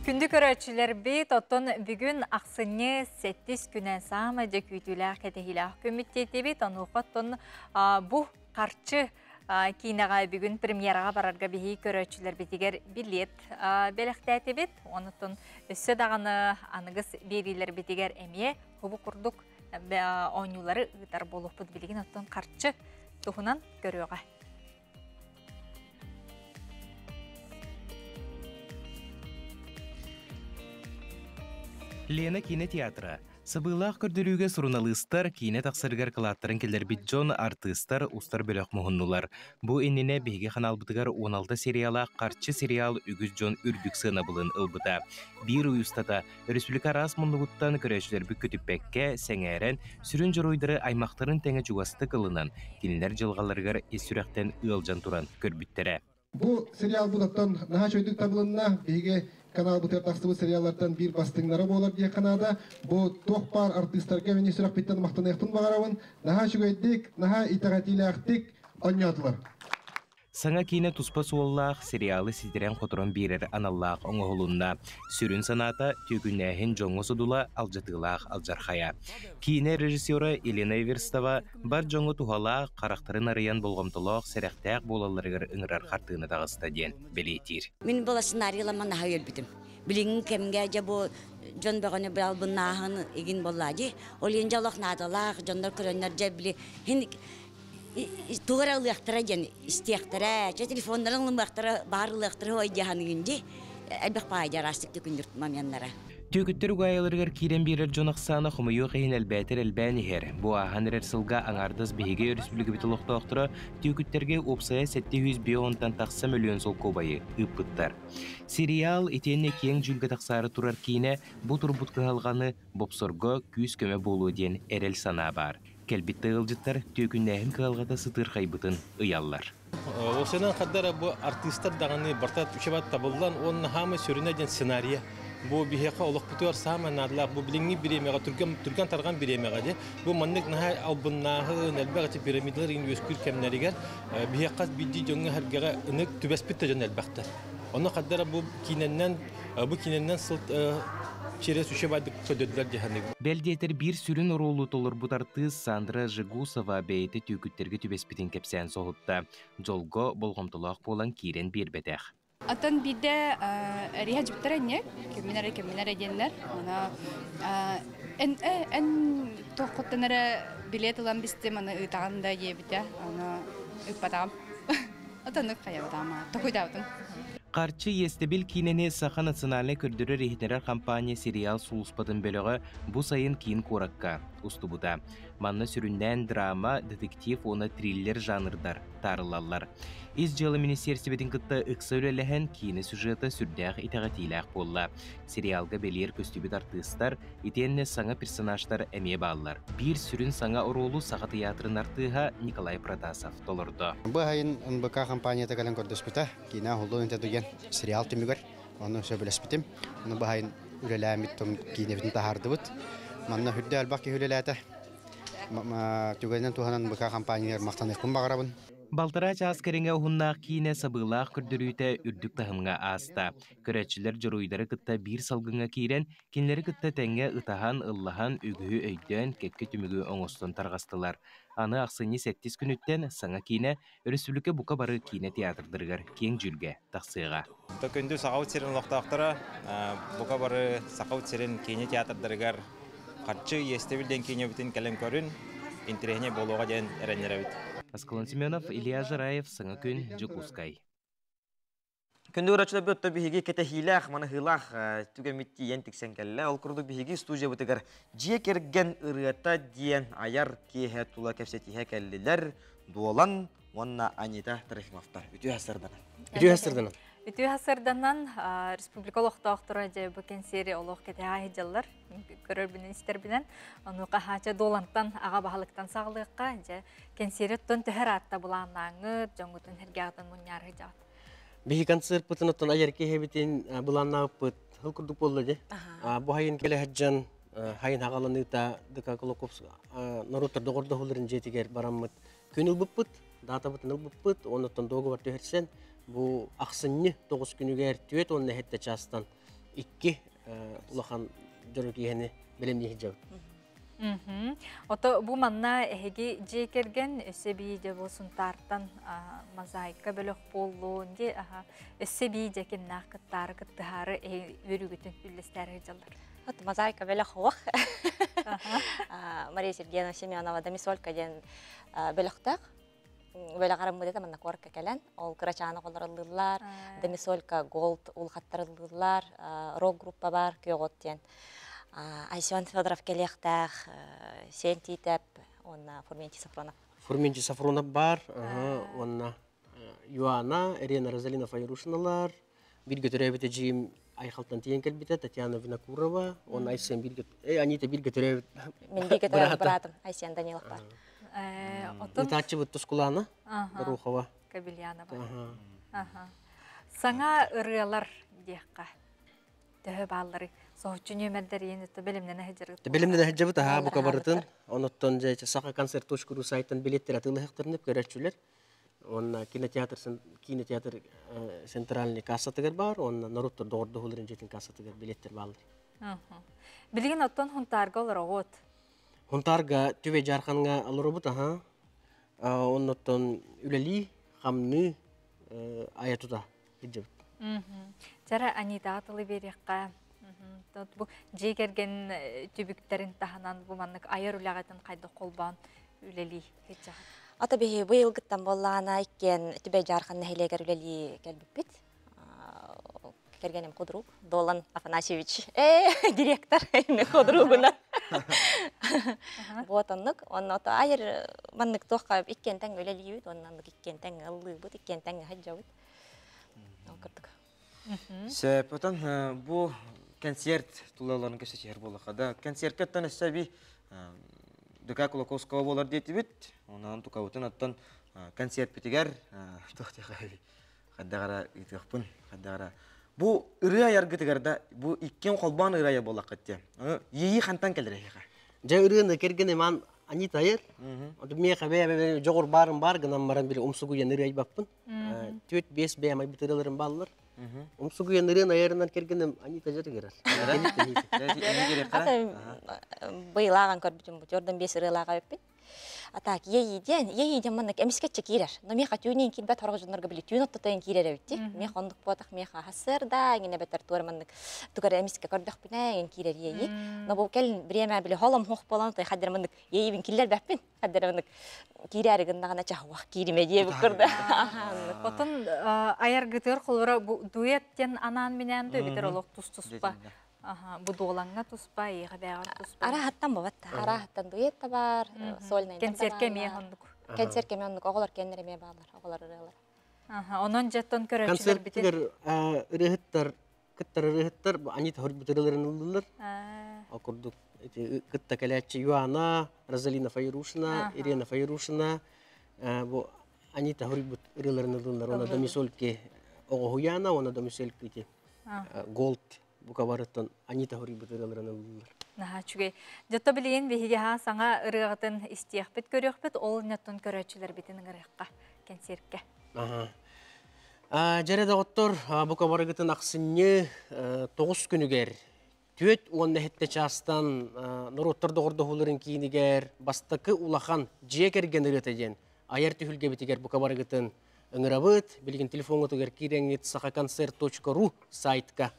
Күндү көрөчүлөр бит, оттон бүгүн аксыны 7 күнөн сама жекүтүлөр кетехилер көмүттети бит, онуқоттон бу карчы кинага бүгүн премьерага барарга бихи көрөчүлөр битигер билет белектети бит, онуттон өссө даганы аныгыс берилер битигер эмие хубу курдук ойнулары ытар болуппут билген, оттон карчы тухунан көрөөгө. Лена кинотеатра. Сабылах көрдүрүүгө журналисттар, кине таксыргар кылаттарын келер биджон артисттар устар бөлөк мухуннулар. Бу эннине биге каналбытыгар 16 сериала карчы сериал үгүз жон үрдүк сына булын ылбыта. Бир уюстата республика расмунлугуттан көрөчүлөр бүккөтүппекке сеңерен сүрүн жоройдары аймактарын теңе жугасты кылынан кинилер жылгаларгар эсүрөктен ыалжан туран көрбүттере. Бу сериал булаттан наха чөйдүк табылынна биге канал бутер тастыбы сериаллардан бир бастыңнары болар дие канада. Бу тохпар артисттарга мен эсүрөк биттен мактанайыктын багарабын. Наха чүгөйдик, наха итагатилактик оньотлар. Саңа кине туспа суоллаах сериалы сидерен которон бирер аналлаах оңоһулунна. Сүрүн саната төгүнәһин жоңго судула алжатылаах алжархая. Кине режиссеры Елена Иверстова бар жоңго тухалаах карактарын арыян болгомтолоох серехтәк болаларыгар ыңырар хартыны дагыста ден белетир. Мен бола сценарийламан наха өлбүтүм. Билин кемге же бу жон бөгөнө балбыннаахын эгин боллажы. Ол енжалак надалаах жондор көрөннөр же били тугара лыктыра жен истияктыра, телефондарын лыктыра, бары лыктыра ойдяханы гинди. әлбәқ пайдар астықты күндірт мамянлара. Түйгіттер ұғайылырғыр кирен берер жонақсаны құмыйы қиын әлбәтір әлбән ехер. Бұ аған әрер сылға аңардыз бейге республика бітіліқті оқтыра түйгіттерге опсая 700 тақса миллион сол кобайы үппіттар. Сериал етенне кең жүлгі тақсары тұрар кейіне бұ тұрбұт қығалғаны бопсорға күйіз көмі болу ден әрел сана бар. Кәлбітті ғылжыттар түйгіннәхін қығалғада сытыр қайбытын ұяллар. Осынан қаддара бұ артистар дағаны бартат үшебат табылдан оның хамы сөрінәден сценария. Бу бихеқа олық бұтуар сама надла бу билинги биремега түрген тарған биремега де бу маннык наха албыннағы нәлбәғати пирамидалар ин өскүр кемнәригер бихеқа бидди жоңға хәргәгә ынык түбәспитте жон әлбәқті. Оны қаддара бу киненнен сылт через үшебадық көдөділер деханыг. Бәлдетер бір сүрін ролу толыр бұтарты Сандра Жигусова бәйті түйкіттерге түбәспитін кепсән соғытта. Жолго болғымтылақ болан кирен бербетәқ. Атын биде риха жиптаренне кеминере денлер. Она эн тоқоттанара билет алам бисте мана ытаганда ебите. Она ыппатам. Атаны каябатама. Токуйдавтым. Қарчы естебіл кейнені Саха национальный көрдірі рейхтерер компания сериал сулуспадын бөлігі бұ сайын кейін қораққа ұстыбыда. Манна сүрінден драма, детектив, оны триллер жанрдар, тарылалар. Из жылы министерстебетін күтті ұқсы өлеліген кейіні сюжеті сүрдәқ итағатиләқ болла. Сериалға белер көстүбіт артыстар, итенне саңа персонаждар әме баллар. Bir сүрін саңа оролу Саха театрын артыға Николай Протасов толырды. Бұл айын НБК компанияты кәлін көрдіспіті, кейіна ғылу үнтәдіген сериал түмігір, оны сөбілеспітім. Оны бұл айын үлеләметтім кейіневетін тахарды бұд. Манна хүдді әлбақ ке үлеләті. Түгәден туғанан НБК компаниялар мақтанықпын бағарабын. Балтара часкереңе ұғыннақ кейіне сабылақ күрдірүйті үрдік тахымға аста. Көрәтшілер жыруйдары күтті бір салғыңа кейрен, кенлері күтті тәңе ұтахан, ұллахан, үгігі өйден, кәткі түмігі оңыстан тарғастылар. Аны ақсыны 7 күніттен саңа кейіне өрісілікі бұқа бары кейіне театрдырғар кең жүрге тақсыға. Төкінді сағау терін ұлақтақтыра, бұқа бары сақау терін кейіне театрдырғар қатшы естебілден кейіне бүтін кәлем көрін, интерехіне болуға ден әрәнері бүт. Аскалан Семенов, Илья Жараев, саңа күн, Жукускай. Күнді ұрачыда бөтті бігі кәті хилақ, маны хилақ түгәмітті ен тіксен кәлі. Ол күрдік бігі студия бұтығар жие керген ұрыата дейін аяр кейхе тула кәпсетіге кәлілер дуолан, онна Анита Трофимовта. Үті әсірдіні. Үтүү хасырданан республикалық тауқтыра же бүкен сери олық кете айжалар көрір бінен істер бінен онуға хача долантан аға бағалықтан сағылыққа же кен сери тұн түхір атта бұланнаңы жоңғытын хергеғатын мұняры жауд. Бихи концерт бұтын оттан айарке хебетен бұланнағы бұт хыл күрдік болды де. Бұ хайын келі хаджан хайын хағаланыта дыка колокопс наруттар доғырды ғылырын жетігер бараммыт. Көніл бұппыт, дата бұтын бұппыт, оныттан доғы бар төхерсен. Бу ақсынны 9 күнүгө әртүет, онна хетте частан 2 улахан жөрөк ехені білемне хиджабыт. Ото бу манна эһиги жекерген өсөбии же болсун тартан мозаика бөлөк болуу де өсөбии жекиннак кыттары кыттыхары өрүгүтүн үлестери жалдар. Вот мозаика бөлөк хох. Мария Сергеевна Семенова Домисолька ден бөлөктак. Böyle qaramıda da manna korka kelen. Ol kırachana qolarıldılar. Demisolka Gold ul xattarıldılar. Rock gruppa var köyotten. Ayşon Fedorov kelektak. Sentitep onna Фурменти Сафронов бар. Onna Юана, Ирина Розалина Файрушиналар. Bir götürevete jim Ayxaltan tiyen kelbite Татьяна Винокурова. Onna Ayşen Анита bir götürevet. Мен bir götürevet bıraktım. Ayşen Danilov бар. Итачы бұт тұскуланы, Рухова. Кабельянова. Саңа ұрылар дейққа. Төхі баллары. Соғычын өмәлдер ені білімнен әхіджіргі. Білімнен әхіджіргі таға бұқа барытын. Оныттан жайчы сақа концерт ұшқыру сайттан билеттер атылы әқтірініп көрәтшілер. Онна кинотеатр центральный кассатығыр бар. Онна Наруттар доғырды ғылырын жетін кассатығыр билеттер балыр. Білген оттан хұнтарға олар оғыт. Хунтарга түве жарханга алырыбыт, оннотон үлели, хамны аятуда хиджабыт. Жара Анита атылы берекқа. Бұл жегерген түбіктерін таханан бұл маннык айыр үләғатын қайды қолбан үлели хиджабыт. Ата бейі бұйылғыттан болағына еккен түбе жарханны хелегер үлели кәлбіппет. кергенем Кудрук, Долан Афанасьевич, директор эме Кудругуна. Вот оннук, онното айыр маннык тоққа иккен тәң өлелейбіт, оннаннык иккен тәң ыллыбыт, иккен тәң хаджабыт. Окырдык. Потом bu концерт тулаларын көсөчер болақада. Концерттен эсеби Дөка Кулаковского болар дейтибит. Онан тукабытын аттан концерт битигер. Тохтягай. Хаддагара итгапын, хаддагара. Бу ырыя яргытыгарда бу иккен колбан ырыя болакатте. Йии хантан келерейга. Жа ырыны кергене ман Анитайыр. Оду мен хабе жогор барын бар гынан баран бир умсугуя ырый баппын. 4-5 бе май битирелерин баллар. Умсугуя ырын аярынан кергенем Анита жары керер. Быйлаган көрбүтүм бу жордан 5 ырылага өппүн. Атак ейден маннык эмискетче кирер. Но меха тюнин килбет хоргожнорга били тюн оттотен кирер битти. Меха ондук потак меха хасырда гине бетер тур маннык тугар эмиске көрдөх бине кирер ейи. Но бу келин бреме били холом хох болан тай хадер маннык ейибин киллер баппин. Хадер маннык киреригин нагана чахвак кириме дие букурда. Потом аяр гытыр колора бу дуэттен анан менен дө битер олок туспа. Бу доланга туспа, ига бягар туспа. Арахаттан бабатта. Арахаттан дуэтта бар, сольный. Концертке мехондук. Концертке мехондук, оголор кеннереме балар, оголор ырылар. Онон жеттон көрөчүлөр битер. Концерттер ырыхыттар, кыттар ырыхыттар, Анита хорт битерлерин ылдылар. Окурдук кытта келечи Юана, Розалина Файрушина, Ирина Файрушина, бу Анита хорт битерлерин ылдылар. Она домисольке огохуяна, она домисольке голд. Букабарыттан Анита хорт битерлерин ылдылар. Чүгей. Жотто билген бихиге саңа ырыгатын истияқпет көрөкпет, ол неттон көрөчүлөр битин ырыгка концертке. Жарада оттор букабарыгытын аксынны 9 күнүгер. Түөт уонна хетте частан нороттор догордохуларын кийинигер бастакы улахан жекерген ырытыден аяр түхүлге битигер букабарыгытын ыңырабыт, билген телефонготугер киреңит сахаконцерт.ру сайтка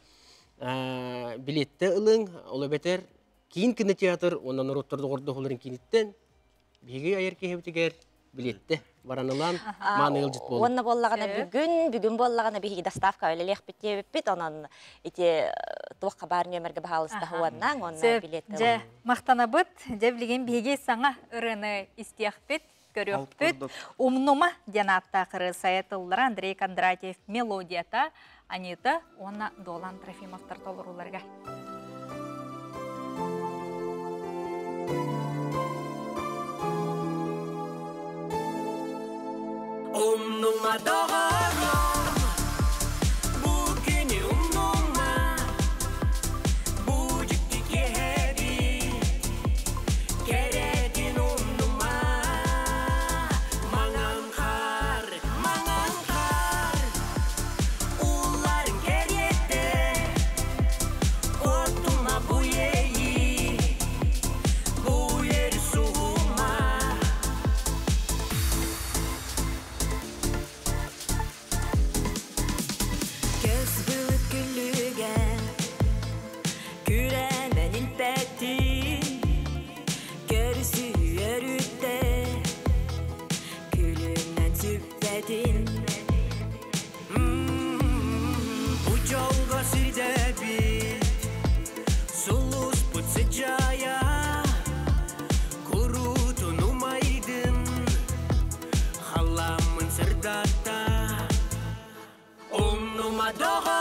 билетте ылың, олы бетер кейін кинотеатр, онан нороттор догордохуларын кийиниттен биги аяр кехебитигер билетте баранылан маны ылжыт болду. Онна боллагана бүгүн боллагана биги доставка өлелек бит, онан ите туакка бар нөмерге баалыста хуаннан, онна билетте. Же мактанабыт, же билген биги саңа ырыны истияқпет көрөкпөт. Умнума жанатта кыры саятылдыр Андрей Кондратьев мелодията, Анита, онна Долан Трофимовтар толуруларга. Umnuma doğaram, bugünü umnuma, bu ciddi kehedi, keredin umnuma, mangan kar, uların keriyette, otuma bu yeyi, bu yeri suğuma. Umnuma doğaram.